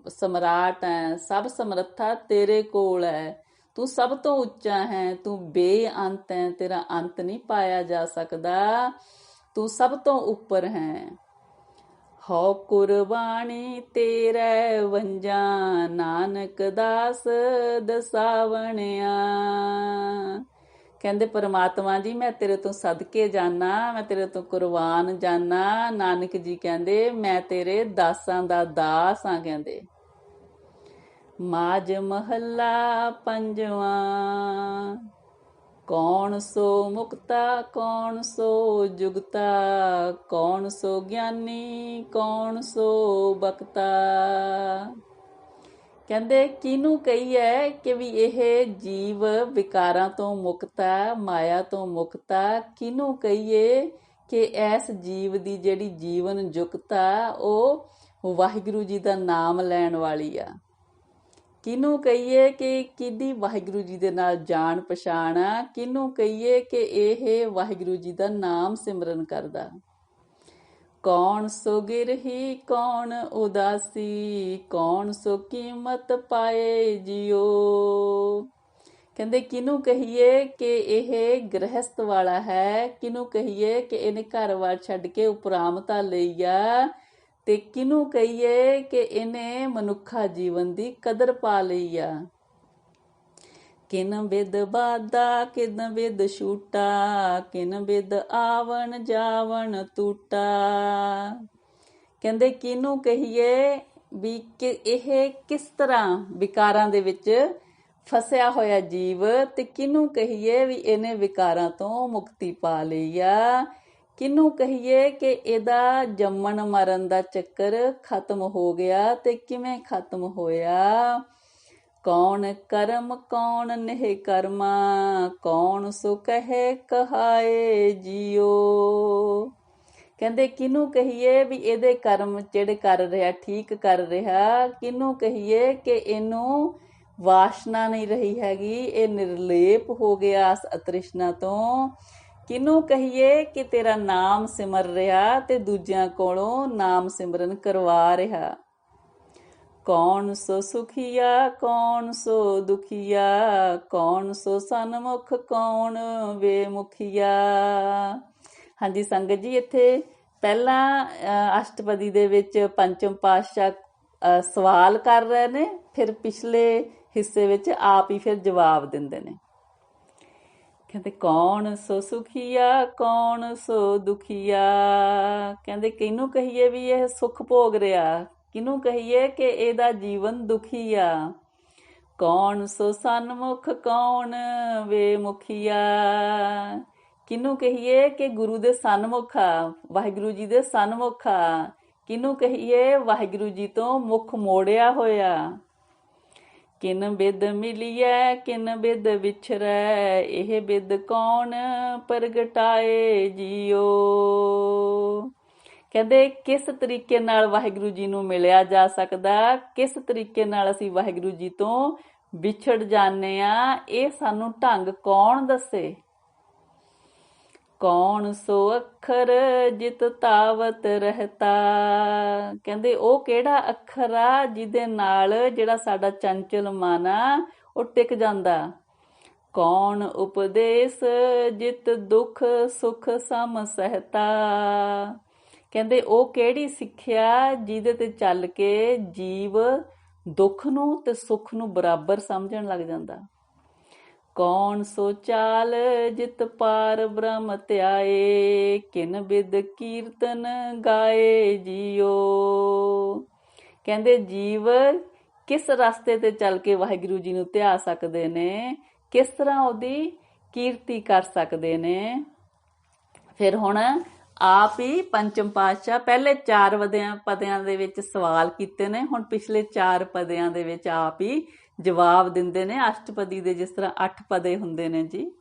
ਸਮਰਾਟ ਹੈ, ਸਭ ਸਮਰੱਥਾ ਤੇਰੇ ਕੋਲ ਹੈ। ਤੂੰ ਸਭ ਤੋਂ ਉੱਚਾ ਹੈ, ਤੂੰ ਬੇਅੰਤ ਹੈ, ਤੇਰਾ ਅੰਤ ਨਹੀਂ ਪਾਇਆ ਜਾ ਸਕਦਾ, ਤੂੰ ਸਭ ਤੋਂ ਉੱਪਰ ਹੈ। ਹੋ ਕੁਰਬਾਨੀ ਤੇਰੇ ਵੰਜਾਂ, ਨਾਨਕ ਦਾਸ ਦਸਾਵਣਿਆ। ਕਹਿੰਦੇ ਪਰਮਾਤਮਾ ਜੀ, ਮੈਂ ਤੇਰੇ ਤੋਂ ਸਦਕੇ ਜਾਨਾ, ਮੈਂ ਤੇਰੇ ਤੋਂ ਕੁਰਬਾਨ ਜਾਨਾ। ਨਾਨਕ ਜੀ ਕਹਿੰਦੇ ਮੈਂ ਤੇਰੇ ਦਾਸਾਂ ਦਾ ਦਾਸ ਹਾਂ। ਕਹਿੰਦੇ ਮਾਝ ਮਹੱਲਾ ਪੰਜਵਾਂ। ਕੌਣ ਸੋ ਮੁਕਤਾ ਕੌਣ ਸੋ ਜੁਗਤਾ, ਕੌਣ ਸੋ ਗਿਆਨੀ ਕੌਣ ਸੋ ਬਖਤਾ। ਕਹਿੰਦੇ ਕਿਹਨੂੰ ਕਹੀਏ ਕਿ ਵੀ ਇਹ ਜੀਵ ਵਿਕਾਰਾਂ ਤੋਂ ਮੁਕਤ ਹੈ, ਮਾਇਆ ਤੋਂ ਮੁਕਤ ਹੈ। ਕਿਹਨੂੰ ਕਹੀਏ ਕਿ ਇਸ ਜੀਵ ਦੀ ਜਿਹੜੀ ਜੀਵਨ ਜੁਗਤਾ ਉਹ ਵਾਹਿਗੁਰੂ ਜੀ ਦਾ ਨਾਮ ਲੈਣ ਵਾਲੀ ਆ। ਕਿਹਨੂੰ ਕਹੀਏ ਕਿ ਕਿਹਦੀ ਵਾਹਿਗੁਰੂ ਜੀ ਦੇ ਨਾਲ ਜਾਣ ਪਛਾਣ ਆ। ਕਿਹਨੂੰ ਕਹੀਏ ਕਿ ਇਹ ਵਾਹਿਗੁਰੂ ਜੀ ਦਾ ਨਾਮ ਸਿਮਰਨ ਕਰਦਾ। ਕੌਣ ਸੋ ਗਿਰਹੀ ਕੌਣ ਉਦਾਸੀ, ਕੌਣ ਸੋ ਕੀਮਤ ਪਾਏ ਜਿਉ। ਕਹਿੰਦੇ ਕਿਹਨੂੰ ਕਹੀਏ ਕਿ ਇਹ ਗ੍ਰਹਿਸਤ ਵਾਲਾ ਹੈ, ਕਿਹਨੂੰ ਕਹੀਏ ਕਿ ਇਹਨੇ ਘਰ-ਬਾਰ ਛੱਡ ਕੇ ਉਪਰਾਮਤਾ ਲਈ ਆ, ਤੇ ਕਿਹਨੂੰ ਕਹੀਏ ਕਿ ਇਹਨੇ ਮਨੁੱਖਾ ਜੀਵਨ ਦੀ ਕਦਰ ਪਾ ਲਈ ਆ। ਕਿਨ ਬਿਦ ਬਾਦਾ ਕਿਨ ਬਿਦ ਛੂਟਾ, ਕਿਨ ਬਿਦ ਆਵਣ ਜਾਵਣ ਟੂਟਾ। ਕਹਿੰਦੇ ਕਿਹਨੂੰ ਕਹੀਏ ਵੀ ਕਿ ਇਹ ਕਿਸ ਤਰ੍ਹਾਂ ਵਿਕਾਰਾਂ ਦੇ ਵਿੱਚ ਫਸਿਆ ਹੋਇਆ ਜੀਵ, ਤੇ ਕਿਹਨੂੰ ਕਹੀਏ ਵੀ ਇਹਨੇ ਵਿਕਾਰਾਂ ਤੋਂ ਮੁਕਤੀ ਪਾ ਲਈ ਆ। ਕਿਹਨੂੰ ਕਹੀਏ ਕਿ ਇਹਦਾ ਜੰਮਣ ਮਰਨ ਦਾ ਚੱਕਰ ਖਤਮ ਹੋ ਗਿਆ, ਤੇ ਕਿਵੇਂ ਖਤਮ ਹੋਇਆ। ਕੌਣ ਕਰਮ ਕੌਣ ਨਿਹ ਕਰਮਾ, ਕੌਣ ਸੋ ਕਹੇ ਕਹਾਏ ਜਿਉ। ਕਹਿੰਦੇ ਕਿਹਨੂੰ ਕਹੀਏ ਵੀ ਇਹਦੇ ਕਰਮ ਜਿਹੜੇ ਕਰ ਰਿਹਾ ਠੀਕ ਕਰ ਰਿਹਾ। ਕਿਹਨੂੰ ਕਹੀਏ ਕਿ ਇਹਨੂੰ ਵਾਸ਼ਨਾ ਨਹੀਂ ਰਹੀ ਹੈਗੀ, ਇਹ ਨਿਰਲੇਪ ਹੋ ਗਿਆ ਇਸ ਅਤ੍ਰਿਸ਼ਨਾ ਤੋਂ। ਕਿਹਨੂੰ ਕਹੀਏ ਕਿ ਤੇਰਾ ਨਾਮ ਸਿਮਰ ਰਿਹਾ ਤੇ ਦੂਜਿਆਂ ਕੋਲੋਂ ਨਾਮ ਸਿਮਰਨ ਕਰਵਾ ਰਿਹਾ। ਕੌਣ ਸੋ ਸੁਖੀਆ ਕੌਣ ਸੋ ਦੁਖੀਆ, ਕੌਣ ਸੋ ਸਨਮੁਖ ਕੌਣ ਬੇਮੁਖੀਆ। ਹਾਂਜੀ ਸੰਗਤ ਜੀ, ਇੱਥੇ ਪਹਿਲਾਂ ਅਸ਼ਟਪਦੀ ਦੇ ਵਿੱਚ ਪੰਚਮ ਪਾਤਸ਼ਾਹ ਸਵਾਲ ਕਰ ਰਹੇ ਨੇ, ਫਿਰ ਪਿਛਲੇ ਹਿੱਸੇ ਵਿੱਚ ਆਪ ਹੀ ਫਿਰ ਜਵਾਬ ਦਿੰਦੇ ਨੇ। ਕਹਿੰਦੇ ਕੌਣ ਸੋ ਸੁਖੀਆ ਕੌਣ ਸੋ ਦੁਖੀਆ। ਕਹਿੰਦੇ ਕਿਹਨੂੰ ਕਹੀਏ ਵੀ ਇਹ ਸੁੱਖ ਭੋਗ ਰਿਹਾ, ਕਿਹਨੂੰ ਕਹੀਏ ਕਿ ਇਹਦਾ ਜੀਵਨ ਦੁਖੀ ਆ। ਕੌਣ ਸੋ ਸਨਮੁਖ ਕੌਣ ਵੇ ਮੁਖੀਆ, ਕਿਹਨੂੰ ਕਹੀਏ ਕਿ ਗੁਰੂ ਦੇ ਸਨਮੁਖ ਆ, ਵਾਹਿਗੁਰੂ ਜੀ ਦੇ ਸਨਮੁਖ ਆ। ਕਿਹਨੂੰ ਕਹੀਏ ਵਾਹਿਗੁਰੂ ਜੀ ਤੋਂ ਮੁਖ ਮੋੜਿਆ ਹੋਇਆ। ਕਿਨ ਬਿਦ ਮਿਲੀਐ ਕਿਨ ਬਿਦ ਵਿਛਰੈ, ਇਹ ਬਿਦ ਕੌਣ ਪ੍ਰਗਟਾਏ ਜੀਓ। ਕਹਿੰਦੇ ਕਿਸ ਤਰੀਕੇ ਨਾਲ ਵਾਹਿਗੁਰੂ ਜੀ ਨੂੰ ਮਿਲਿਆ ਜਾ ਸਕਦਾ, ਕਿਸ ਤਰੀਕੇ ਨਾਲ ਅਸੀਂ ਵਾਹਿਗੁਰੂ ਜੀ ਤੋਂ ਵਿਛੜ ਜਾਂਦੇ ਆ, ਇਹ ਸਾਨੂੰ ਢੰਗ ਕੌਣ ਦੱਸੇ। ਕੌਣ ਸੋ ਅੱਖਰ ਜਿਤ ਤਾਵਤ ਰਹਤਾ, ਕਹਿੰਦੇ ਉਹ ਕਿਹੜਾ ਅੱਖਰ ਆ ਜਿਹਦੇ ਨਾਲ ਜਿਹੜਾ ਸਾਡਾ ਚੰਚਲ ਮਨ ਆ ਉਹ ਟਿਕ ਜਾਂਦਾ। ਕੌਣ ਉਪਦੇਸ ਜਿਤ ਦੁੱਖ ਸੁਖ ਸਮ ਸਹਤਾ, ਕਹਿੰਦੇ ਉਹ ਕਿਹੜੀ ਸਿੱਖਿਆ ਜਿਹਦੇ ਤੇ ਚੱਲ ਕੇ ਜੀਵ ਦੁੱਖ ਨੂੰ ਤੇ ਸੁੱਖ ਨੂੰ ਬਰਾਬਰ ਸਮਝਣ ਲੱਗ ਜਾਂਦਾ। ਕੌਣ ਸੋ ਚਾਲ ਜਿਤ ਪਾਰ ਬ੍ਰਹਮ ਧਿਆਏ, ਕਿਨ ਬਿਦ ਕੀਰਤਨ ਗਾਏ ਜੀਓ। ਕਹਿੰਦੇ ਜੀਵ ਕਿਸ ਰਸਤੇ ਤੇ ਚੱਲ ਕੇ ਵਾਹਿਗੁਰੂ ਜੀ ਨੂੰ ਧਿਆ ਸਕਦੇ ਨੇ, ਕਿਸ ਤਰ੍ਹਾਂ ਉਹਦੀ ਕੀਰਤੀ ਕਰ ਸਕਦੇ ਨੇ। ਫਿਰ ਹੁਣ ਆਪ ਹੀ ਪੰਚਮ ਪਾਤਸ਼ਾਹ ਪਹਿਲੇ 4 ਪਦਿਆਂ ਦੇ ਵਿੱਚ ਸਵਾਲ ਕੀਤੇ ਨੇ, ਹੁਣ ਪਿਛਲੇ 4 ਪਦਿਆਂ ਦੇ ਵਿੱਚ ਆਪ ਹੀ ਜਵਾਬ ਦਿੰਦੇ ਨੇ। ਅਸ਼ਟਪਦੀ ਦੇ ਜਿਸ ਤਰ੍ਹਾਂ 8 ਪਦੇ ਹੁੰਦੇ ਨੇ ਜੀ।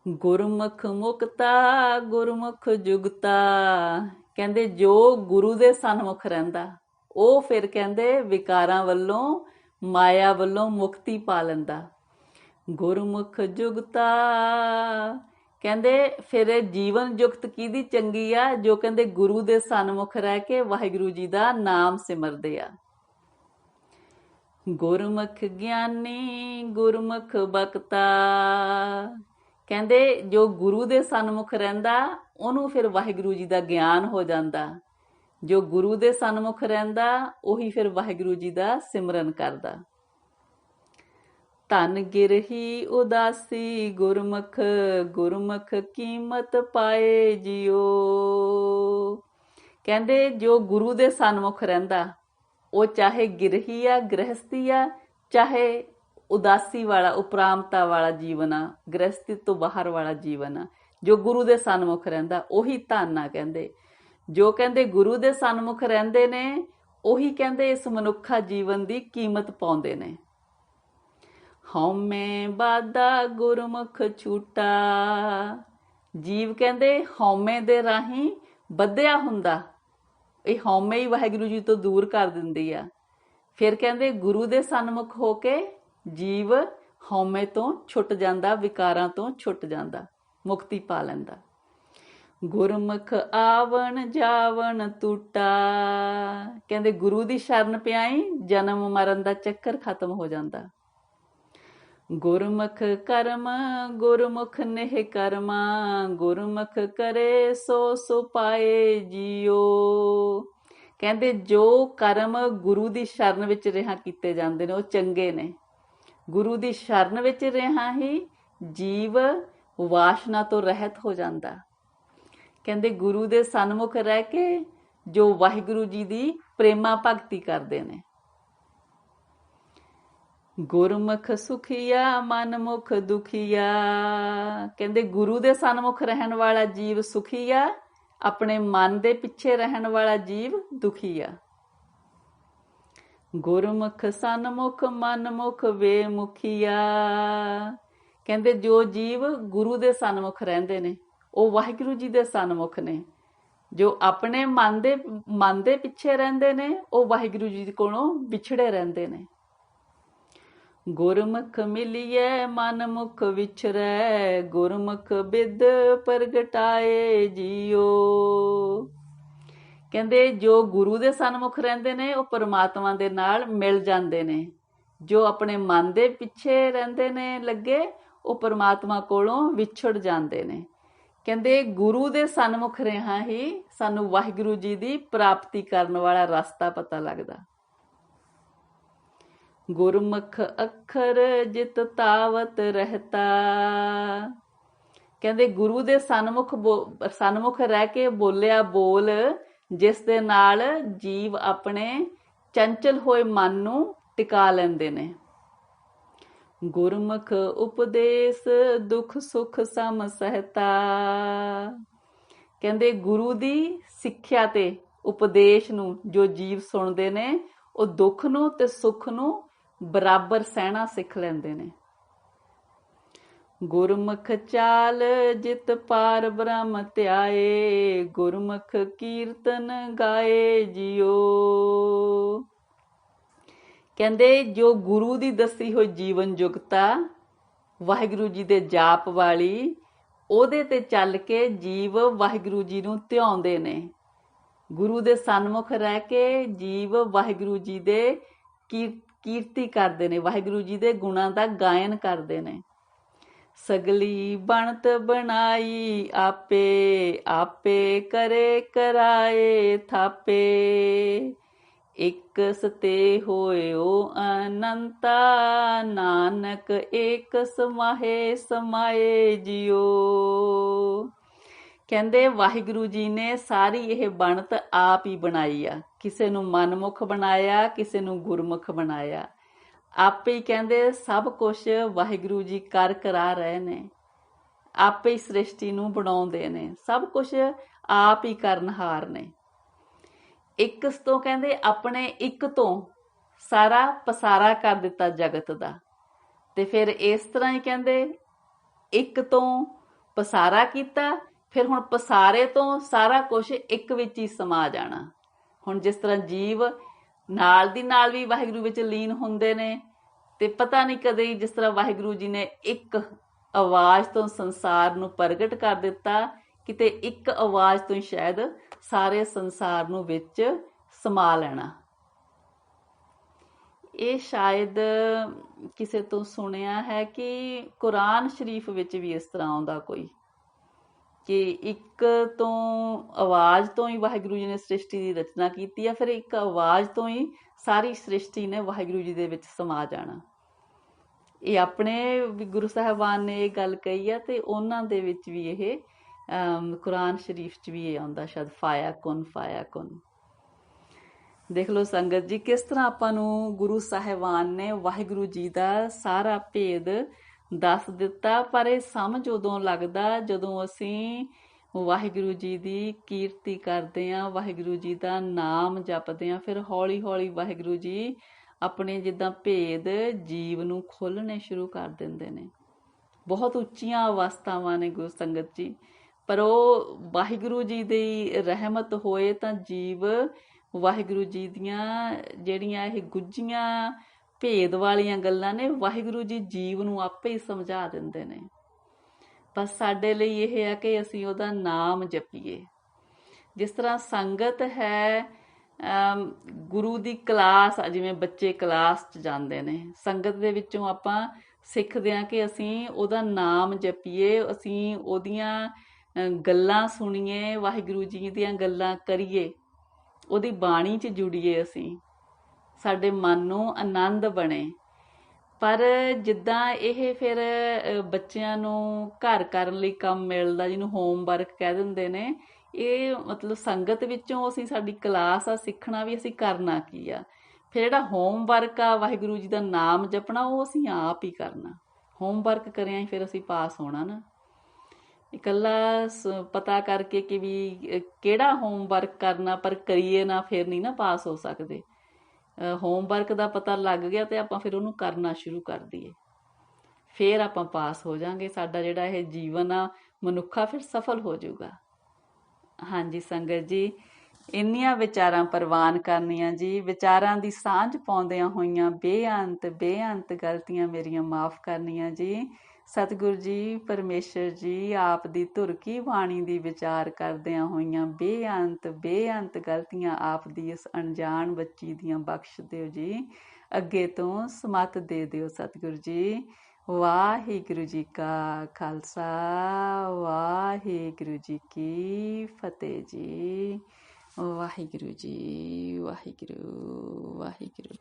ਗੁਰਮੁਖ ਮੁਕਤਾ ਗੁਰਮੁਖ ਜੁਗਤਾ, ਕਹਿੰਦੇ ਜੋ ਗੁਰੂ ਦੇ ਸਨਮੁਖ ਰਹਿੰਦਾ ਉਹ ਫਿਰ ਕਹਿੰਦੇ ਵਿਕਾਰਾਂ ਵੱਲੋਂ ਮਾਇਆ ਵੱਲੋਂ ਮੁਕਤੀ ਪਾ ਲੈਂਦਾ। ਗੁਰਮੁਖ ਜੁਗਤਾ, ਕਹਿੰਦੇ ਫਿਰ ਜੀਵਨ ਜੁਗਤ ਕਿਹਦੀ ਚੰਗੀ ਆ, ਜੋ ਕਹਿੰਦੇ ਗੁਰੂ ਦੇ ਸਨਮੁਖ ਰਹਿ ਕੇ ਵਾਹਿਗੁਰੂ ਜੀ ਦਾ ਨਾਮ ਸਿਮਰਦੇ ਆ। ਗੁਰਮੁਖ ਗਿਆਨੀ ਗੁਰਮੁਖ ਬਖਤਾ, ਕਹਿੰਦੇ ਜੋ ਗੁਰੂ ਦੇ ਸਨਮੁਖ ਰਹਿੰਦਾ ਉਹਨੂੰ ਫਿਰ ਵਾਹਿਗੁਰੂ ਜੀ ਦਾ ਗਿਆਨ ਹੋ ਜਾਂਦਾ। ਜੋ ਗੁਰੂ ਦੇ ਸਨਮੁਖ ਰਹਿੰਦਾ ਉਹੀ ਫਿਰ ਵਾਹਿਗੁਰੂ ਜੀ ਦਾ ਸਿਮਰਨ ਕਰਦਾ। ਧਨ ਗਿਰਹੀ ਉਦਾਸੀ ਗੁਰਮੁਖ, ਗੁਰਮੁਖ ਕੀਮਤ ਪਾਏ ਜੀਓ। ਕਹਿੰਦੇ ਜੋ ਗੁਰੂ ਦੇ ਸਨਮੁਖ ਰਹਿੰਦਾ ਉਹ ਚਾਹੇ ਗਿਰਹੀ ਆ ਗ੍ਰਹਸਤੀ ਆ, ਚਾਹੇ ਉਦਾਸੀ ਵਾਲਾ ਉਪਰਾਮਤਾ ਵਾਲਾ ਜੀਵਨ ਆ, ਗ੍ਰਹਸਤੀ ਤੋਂ ਬਾਹਰ ਵਾਲਾ ਜੀਵਨ ਆ, ਜੋ ਗੁਰੂ ਦੇ ਸਨਮੁਖ ਰਹਿੰਦਾ ਉਹੀ ਧਨ ਆ। ਕਹਿੰਦੇ ਜੋ ਕਹਿੰਦੇ ਗੁਰੂ ਦੇ ਸਨਮੁਖ ਰਹਿੰਦੇ ਨੇ ਉਹੀ ਕਹਿੰਦੇ ਇਸ ਮਨੁੱਖਾ ਜੀਵਨ ਦੀ ਕੀਮਤ ਪਾਉਂਦੇ ਨੇ। ਹਉਮੈ ਬਾਦਾ ਗੁਰਮੁਖ ਛੂਟਾ, ਜੀਵ ਕਹਿੰਦੇ ਹਉਮੈ ਦੇ ਰਾਹੀਂ ਬੱਧਿਆ ਹੁੰਦਾ, ਇਹ ਹਉਮੈ ਹੀ ਵਾਹਿਗੁਰੂ ਜੀ ਤੋਂ ਦੂਰ ਕਰ ਦਿੰਦੀ ਆ। ਫਿਰ ਕਹਿੰਦੇ ਗੁਰੂ ਦੇ ਸਨਮੁਖ ਹੋ ਕੇ ਜੀਵ ਹਉਮੈ ਤੋਂ ਛੁੱਟ ਜਾਂਦਾ, ਵਿਕਾਰਾਂ ਤੋਂ ਛੁੱਟ ਜਾਂਦਾ, ਮੁਕਤੀ ਪਾ ਲੈਂਦਾ। ਗੁਰਮੁਖ ਆਵਣ ਜਾਵਣ ਟੂਟਾ, ਕਹਿੰਦੇ ਗੁਰੂ ਦੀ ਸ਼ਰਨ ਪਿਆਈ ਜਨਮ ਮਰਨ ਦਾ ਚੱਕਰ ਖਤਮ ਹੋ ਜਾਂਦਾ। ਗੁਰਮੁਖ ਕਰਮ ਗੁਰਮੁਖ ਨੇਹ ਕਰਮਾ, ਗੁਰਮੁਖ ਕਰੇ ਸੋ ਸੋ ਪਾਏ ਜੀਓ। ਕਹਿੰਦੇ ਜੋ ਕਰਮ ਗੁਰੂ ਦੀ ਸ਼ਰਨ ਵਿੱਚ ਰਿਹਾ ਕੀਤੇ ਜਾਂਦੇ ਨੇ ਉਹ ਚੰਗੇ ਨੇ। ਗੁਰੂ ਦੀ ਸ਼ਰਨ ਵਿੱਚ ਰਿਹਾ ਹੀ ਜੀਵ ਵਾਸ਼ਨਾ ਤੋਂ ਰਹਿਤ ਹੋ ਜਾਂਦਾ। ਕਹਿੰਦੇ ਗੁਰੂ ਦੇ ਸਨਮੁਖ ਰਹਿ ਕੇ ਜੋ ਵਾਹਿਗੁਰੂ ਜੀ ਦੀ ਪ੍ਰੇਮਾ ਭਗਤੀ ਕਰਦੇ ਨੇ। ਗੁਰਮੁਖ ਸੁਖੀਆ ਮਨਮੁਖ ਦੁਖੀਆ, ਕਹਿੰਦੇ ਗੁਰੂ ਦੇ ਸਨਮੁਖ ਰਹਿਣ ਵਾਲਾ ਜੀਵ ਸੁਖੀ ਆ, ਆਪਣੇ ਮਨ ਦੇ ਪਿੱਛੇ ਰਹਿਣ ਵਾਲਾ ਜੀਵ ਦੁਖੀ ਆ। ਗੁਰਮੁਖ ਸਨਮੁਖ ਮਨਮੁਖ ਵੇ ਮੁਖੀਆ, ਕਹਿੰਦੇ ਜੋ ਜੀਵ ਗੁਰੂ ਦੇ ਸਨਮੁਖ ਰਹਿੰਦੇ ਨੇ ਉਹ ਵਾਹਿਗੁਰੂ ਜੀ ਦੇ ਸਨਮੁਖ ਨੇ। ਜੋ ਆਪਣੇ ਮਨ ਦੇ ਪਿੱਛੇ ਰਹਿੰਦੇ ਨੇ ਉਹ ਵਾਹਿਗੁਰੂ ਜੀ ਕੋਲੋਂ ਵਿਛੜੇ ਰਹਿੰਦੇ ਨੇ। ਗੁਰਮੁਖ ਮਿਲੀਏ ਮਨਮੁਖ ਵਿਛਰੈ, ਗੁਰਮੁਖ ਬਿਦ ਪ੍ਰਗਟਾਏ ਜੀਓ। ਕਹਿੰਦੇ ਜੋ ਗੁਰੂ ਦੇ ਸਨਮੁਖ ਰਹਿੰਦੇ ਨੇ ਉਹ ਪਰਮਾਤਮਾ ਦੇ ਨਾਲ ਮਿਲ ਜਾਂਦੇ ਨੇ। ਜੋ ਆਪਣੇ ਮਨ ਦੇ ਪਿੱਛੇ ਰਹਿੰਦੇ ਨੇ ਲੱਗੇ ਉਹ ਪਰਮਾਤਮਾ ਕੋਲੋਂ ਵਿਛੜ ਜਾਂਦੇ ਨੇ। ਕਹਿੰਦੇ ਗੁਰੂ ਦੇ ਸਨਮੁਖ ਰਿਹਾ ਹੀ ਸਾਨੂੰ ਵਾਹਿਗੁਰੂ ਜੀ ਦੀ ਪ੍ਰਾਪਤੀ ਕਰਨ ਵਾਲਾ ਰਸਤਾ ਪਤਾ ਲੱਗਦਾ। ਗੁਰਮੁਖ ਅੱਖਰ ਜਿਤ ਤਾਵਤ ਰਹਤਾ, ਕਹਿੰਦੇ ਗੁਰੂ ਦੇ ਸਨਮੁਖ ਰਹਿ ਕੇ ਬੋਲਿਆ ਬੋਲ ਜਿਸ ਦੇ ਨਾਲ ਜੀਵ ਆਪਣੇ ਚੰਚਲ ਹੋਏ ਮਨ ਨੂੰ ਟਿਕਾ ਲੈਂਦੇ ਨੇ। ਗੁਰਮੁਖ ਉਪਦੇਸ਼ ਦੁੱਖ ਸੁਖ ਸਮ ਸਹਿਤਾ। ਕਹਿੰਦੇ ਗੁਰੂ ਦੀ ਸਿੱਖਿਆ ਤੇ ਉਪਦੇਸ਼ ਨੂੰ ਜੋ ਜੀਵ ਸੁਣਦੇ ਨੇ ਉਹ ਦੁੱਖ ਨੂੰ ਤੇ ਸੁੱਖ ਨੂੰ ਬਰਾਬਰ ਸਹਿਣਾ ਸਿੱਖ ਲੈਂਦੇ ਨੇ। ਗੁਰਮੁਖ ਚਾਲ ਜਿਤ ਪਾਰ ਬ੍ਰਹਮ ਧਿਆਏ, ਗੁਰਮੁਖ ਕੀਰਤਨ ਗਾਏ ਜਿਉ। ਕਹਿੰਦੇ ਜੋ ਗੁਰੂ ਦੀ ਦੱਸੀ ਹੋਈ ਜੀਵਨ ਯੁਗਤਾ ਵਾਹਿਗੁਰੂ ਜੀ ਦੇ ਜਾਪ ਵਾਲੀ, ਉਹਦੇ ਤੇ ਚੱਲ ਕੇ ਜੀਵ ਵਾਹਿਗੁਰੂ ਜੀ ਨੂੰ ਧਿਆਉਂਦੇ ਨੇ। ਗੁਰੂ ਦੇ ਸਨਮੁਖ ਰਹਿ ਕੇ ਜੀਵ ਵਾਹਿਗੁਰੂ ਜੀ ਦੇ ਕੀਰਤੀ ਕਰਦੇ ਨੇ, ਵਾਹਿਗੁਰੂ ਜੀ ਦੇ ਗੁਣਾਂ ਦਾ ਗਾਇਨ ਕਰਦੇ ਨੇ। ਸਗਲੀ ਬਣਤ ਬਣਾਈ ਆਪੇ, ਆਪੇ ਕਰੇ ਕਰਾਏ ਥਾਪੇ। ਇਕ ਸਤੇ ਹੋਇਓ ਅਨੰਤਾ, ਨਾਨਕ ਏਕ ਸਮਾਹੇ ਸਮਾਏ ਜਿਉ। ਕਹਿੰਦੇ ਵਾਹਿਗੁਰੂ ਜੀ ਨੇ ਸਾਰੀ ਇਹ ਬਣਤ ਆਪ ਹੀ ਬਣਾਈ ਆ। ਕਿਸੇ ਨੂੰ ਮਨਮੁਖ ਬਣਾਇਆ, ਕਿਸੇ ਨੂੰ ਗੁਰਮੁਖ ਬਣਾਇਆ। ਆਪੇ ਹੀ ਕਹਿੰਦੇ ਸਭ ਕੁਝ ਵਾਹਿਗੁਰੂ ਜੀ ਕਰ ਕਰਾ ਰਹੇ ਨੇ। ਆਪੇ ਹੀ ਸ੍ਰਿਸ਼ਟੀ ਨੂੰ ਬਣਾਉਂਦੇ ਨੇ, ਸਭ ਕੁਝ ਆਪ ਹੀ ਕਰਨਹਾਰ ਨੇ। ਇੱਕ ਤੋਂ ਕਹਿੰਦੇ ਆਪਣੇ ਇੱਕ ਤੋਂ ਸਾਰਾ ਪਸਾਰਾ ਕਰ ਦਿੱਤਾ ਜਗਤ ਦਾ। ਤੇ ਫਿਰ ਇਸ ਤਰ੍ਹਾਂ ਹੀ ਕਹਿੰਦੇ ਇੱਕ ਤੋਂ ਪਸਾਰਾ ਕੀਤਾ, ਫਿਰ ਹੁਣ ਪਸਾਰੇ ਤੋਂ ਸਾਰਾ ਕੁਝ ਇੱਕ ਵਿੱਚ ਹੀ ਸਮਾ ਜਾਣਾ। ਹੁਣ ਜਿਸ ਤਰ੍ਹਾਂ ਜੀਵ ਨਾਲ ਦੀ ਨਾਲ ਵੀ ਵਾਹਿਗੁਰੂ ਵਿੱਚ ਲੀਨ ਹੁੰਦੇ ਨੇ, ਤੇ ਪਤਾ ਨਹੀਂ ਕਦੇ ਜਿਸ ਤਰ੍ਹਾਂ ਵਾਹਿਗੁਰੂ ਜੀ ਨੇ ਇੱਕ ਆਵਾਜ਼ ਤੋਂ ਸੰਸਾਰ ਨੂੰ ਪ੍ਰਗਟ ਕਰ ਦਿੱਤਾ, ਕਿਤੇ ਇੱਕ ਆਵਾਜ਼ ਤੋਂ ਹੀ ਸ਼ਾਇਦ ਸਾਰੇ ਸੰਸਾਰ ਨੂੰ ਵਿੱਚ ਸਮਾ ਲੈਣਾ। ਇਹ ਸ਼ਾਇਦ ਕਿਸੇ ਤੋਂ ਸੁਣਿਆ ਹੈ ਕਿ ਕੁਰਾਨ ਸ਼ਰੀਫ ਵਿੱਚ ਵੀ ਇਸ ਤਰ੍ਹਾਂ ਆਉਂਦਾ ਕੋਈ, ਕਿ ਇੱਕ ਤੋਂ ਆਵਾਜ਼ ਤੋਂ ਹੀ ਵਾਹਿਗੁਰੂ ਜੀ ਨੇ ਸ੍ਰਿਸ਼ਟੀ ਦੀ ਰਚਨਾ ਕੀਤੀ ਹੈ, ਫਿਰ ਇੱਕ ਆਵਾਜ਼ ਤੋਂ ਹੀ ਸਾਰੀ ਸ੍ਰਿਸ਼ਟੀ ਨੇ ਵਾਹਿਗੁਰੂ ਜੀ ਦੇ ਵਿੱਚ ਸਮਾ ਜਾਣਾ। ਇਹ ਆਪਣੇ ਵੀ ਗੁਰੂ ਸਾਹਿਬਾਨ ਨੇ ਇਹ ਗੱਲ ਕਹੀ ਆ, ਤੇ ਉਹਨਾਂ ਦੇ ਵਿੱਚ ਵੀ ਇਹ ਕੁਰਾਨ ਸ਼ਰੀਫ 'ਚ ਵੀ ਇਹ ਆਉਂਦਾ ਸ਼ਾਇਦ, ਫਾਇਆ ਕੁਨ ਫਾਇਆ ਕੁਨ। ਦੇਖ ਲਓ ਸੰਗਤ ਜੀ, ਕਿਸ ਤਰ੍ਹਾਂ ਆਪਾਂ ਨੂੰ ਗੁਰੂ ਸਾਹਿਬਾਨ ਨੇ ਵਾਹਿਗੁਰੂ ਜੀ ਦਾ ਸਾਰਾ ਭੇਦ ਦੱਸ ਦਿੱਤਾ। ਪਰ ਇਹ ਸਮਝ ਉਦੋਂ ਲੱਗਦਾ ਜਦੋਂ ਅਸੀਂ ਵਾਹਿਗੁਰੂ ਜੀ ਦੀ ਕੀਰਤੀ ਕਰਦੇ ਹਾਂ, ਵਾਹਿਗੁਰੂ ਜੀ ਦਾ ਨਾਮ ਜਪਦੇ ਹਾਂ। ਫਿਰ ਹੌਲੀ ਹੌਲੀ ਵਾਹਿਗੁਰੂ ਜੀ ਆਪਣੇ ਜਿੱਦਾਂ ਭੇਦ ਜੀਵ ਨੂੰ ਖੋਲ੍ਹਣੇ ਸ਼ੁਰੂ ਕਰ ਦਿੰਦੇ ਨੇ। ਬਹੁਤ ਉੱਚੀਆਂ ਅਵਸਥਾਵਾਂ ਨੇ ਗੁਰੂ ਸੰਗਤ ਜੀ, ਪਰ ਉਹ ਵਾਹਿਗੁਰੂ ਜੀ ਦੀ ਰਹਿਮਤ ਹੋਏ ਤਾਂ ਜੀਵ ਵਾਹਿਗੁਰੂ ਜੀ ਦੀਆਂ ਜਿਹੜੀਆਂ ਇਹ ਗੁੱਝੀਆਂ ਭੇਦ ਵਾਲੀਆਂ ਗੱਲਾਂ ਨੇ, ਵਾਹਿਗੁਰੂ ਜੀ ਜੀਵ ਨੂੰ ਆਪੇ ਹੀ ਸਮਝਾ ਦਿੰਦੇ ਨੇ। ਬਸ ਸਾਡੇ ਲਈ ਇਹ ਹੈ ਕਿ ਅਸੀਂ ਉਹਦਾ ਨਾਮ ਜਪੀਏ। ਜਿਸ ਤਰ੍ਹਾਂ ਸੰਗਤ ਹੈ, ਗੁਰੂ ਦੀ ਕਲਾਸ, ਜਿਵੇਂ ਬੱਚੇ ਕਲਾਸ 'ਚ ਜਾਂਦੇ ਨੇ, ਸੰਗਤ ਦੇ ਵਿੱਚੋਂ ਆਪਾਂ ਸਿੱਖਦੇ ਹਾਂ ਕਿ ਅਸੀਂ ਉਹਦਾ ਨਾਮ ਜਪੀਏ, ਅਸੀਂ ਉਹਦੀਆਂ ਗੱਲਾਂ ਸੁਣੀਏ, ਵਾਹਿਗੁਰੂ ਜੀ ਦੀਆਂ ਗੱਲਾਂ ਕਰੀਏ, ਉਹਦੀ ਬਾਣੀ 'ਚ ਜੁੜੀਏ, ਅਸੀਂ ਸਾਡੇ ਮਨ ਨੂੰ ਆਨੰਦ ਬਣੇ। ਪਰ ਜਿੱਦਾਂ ਇਹ ਫਿਰ ਬੱਚਿਆਂ ਨੂੰ ਘਰ ਕਰਨ ਲਈ ਕੰਮ ਮਿਲਦਾ, ਜਿਹਨੂੰ ਹੋਮਵਰਕ ਕਹਿ ਦਿੰਦੇ ਨੇ, ਇਹ ਮਤਲਬ ਸੰਗਤ ਵਿੱਚੋਂ ਅਸੀਂ, ਸਾਡੀ ਕਲਾਸ ਆ, ਸਿੱਖਣਾ ਵੀ ਅਸੀਂ ਕਰਨਾ ਕੀ ਆ। ਫਿਰ ਜਿਹੜਾ ਹੋਮਵਰਕ ਆ ਵਾਹਿਗੁਰੂ ਜੀ ਦਾ ਨਾਮ ਜਪਣਾ, ਉਹ ਅਸੀਂ ਆਪ ਹੀ ਕਰਨਾ। ਹੋਮਵਰਕ ਕਰਿਆ ਹੀ ਫਿਰ ਅਸੀਂ ਪਾਸ ਹੋਣਾ ਨਾ। ਇਕੱਲਾ ਪਤਾ ਕਰਕੇ ਕਿ ਵੀ ਕਿਹੜਾ ਹੋਮਵਰਕ ਕਰਨਾ ਪਰ ਕਰੀਏ ਨਾ, ਫਿਰ ਨਹੀਂ ਨਾ ਪਾਸ ਹੋ ਸਕਦੇ। ਹੋਮਵਰਕ ਦਾ ਪਤਾ ਲੱਗ ਗਿਆ ਤੇ ਆਪਾਂ ਫਿਰ ਉਹਨੂੰ ਕਰਨਾ ਸ਼ੁਰੂ ਕਰ ਦਈਏ, ਫਿਰ ਆਪਾਂ ਪਾਸ ਹੋ ਜਾਵਾਂਗੇ। ਸਾਡਾ ਜਿਹੜਾ ਇਹ ਜੀਵਨ ਆ ਮਨੁੱਖਾ ਫਿਰ ਸਫਲ ਹੋ ਜਾਊਗਾ। ਹਾਂਜੀ ਸੰਗਤ ਜੀ, ਇੰਨੀਆਂ ਵਿਚਾਰਾਂ ਪ੍ਰਵਾਨ ਕਰਨੀਆਂ ਜੀ। ਵਿਚਾਰਾਂ ਦੀ ਸਾਂਝ ਪਾਉਂਦਿਆਂ ਹੋਈਆਂ ਬੇਅੰਤ ਗਲਤੀਆਂ ਮੇਰੀਆਂ ਮਾਫ ਕਰਨੀਆਂ ਜੀ। ਸਤਿਗੁਰੂ ਜੀ ਪਰਮੇਸ਼ਰ ਜੀ ਆਪ ਦੀ ਧੁਰ ਕੀ ਬਾਣੀ ਦੀ ਵਿਚਾਰ ਕਰਦਿਆਂ ਹੋਈਆਂ ਬੇਅੰਤ ਗਲਤੀਆਂ ਆਪ ਦੀ ਇਸ ਅਣਜਾਣ ਬੱਚੀ ਦੀਆਂ ਬਖਸ਼ ਦਿਓ ਜੀ। ਅੱਗੇ ਤੋਂ ਸਮੱਤ ਦੇ ਦਿਓ ਸਤਿਗੁਰੂ ਜੀ। ਵਾਹਿਗੁਰੂ ਜੀ ਕਾ ਖਾਲਸਾ, ਵਾਹਿਗੁਰੂ ਜੀ ਕੀ ਫਤਿਹ ਜੀ। ਵਾਹਿਗੁਰੂ ਜੀ, ਵਾਹਿਗੁਰੂ।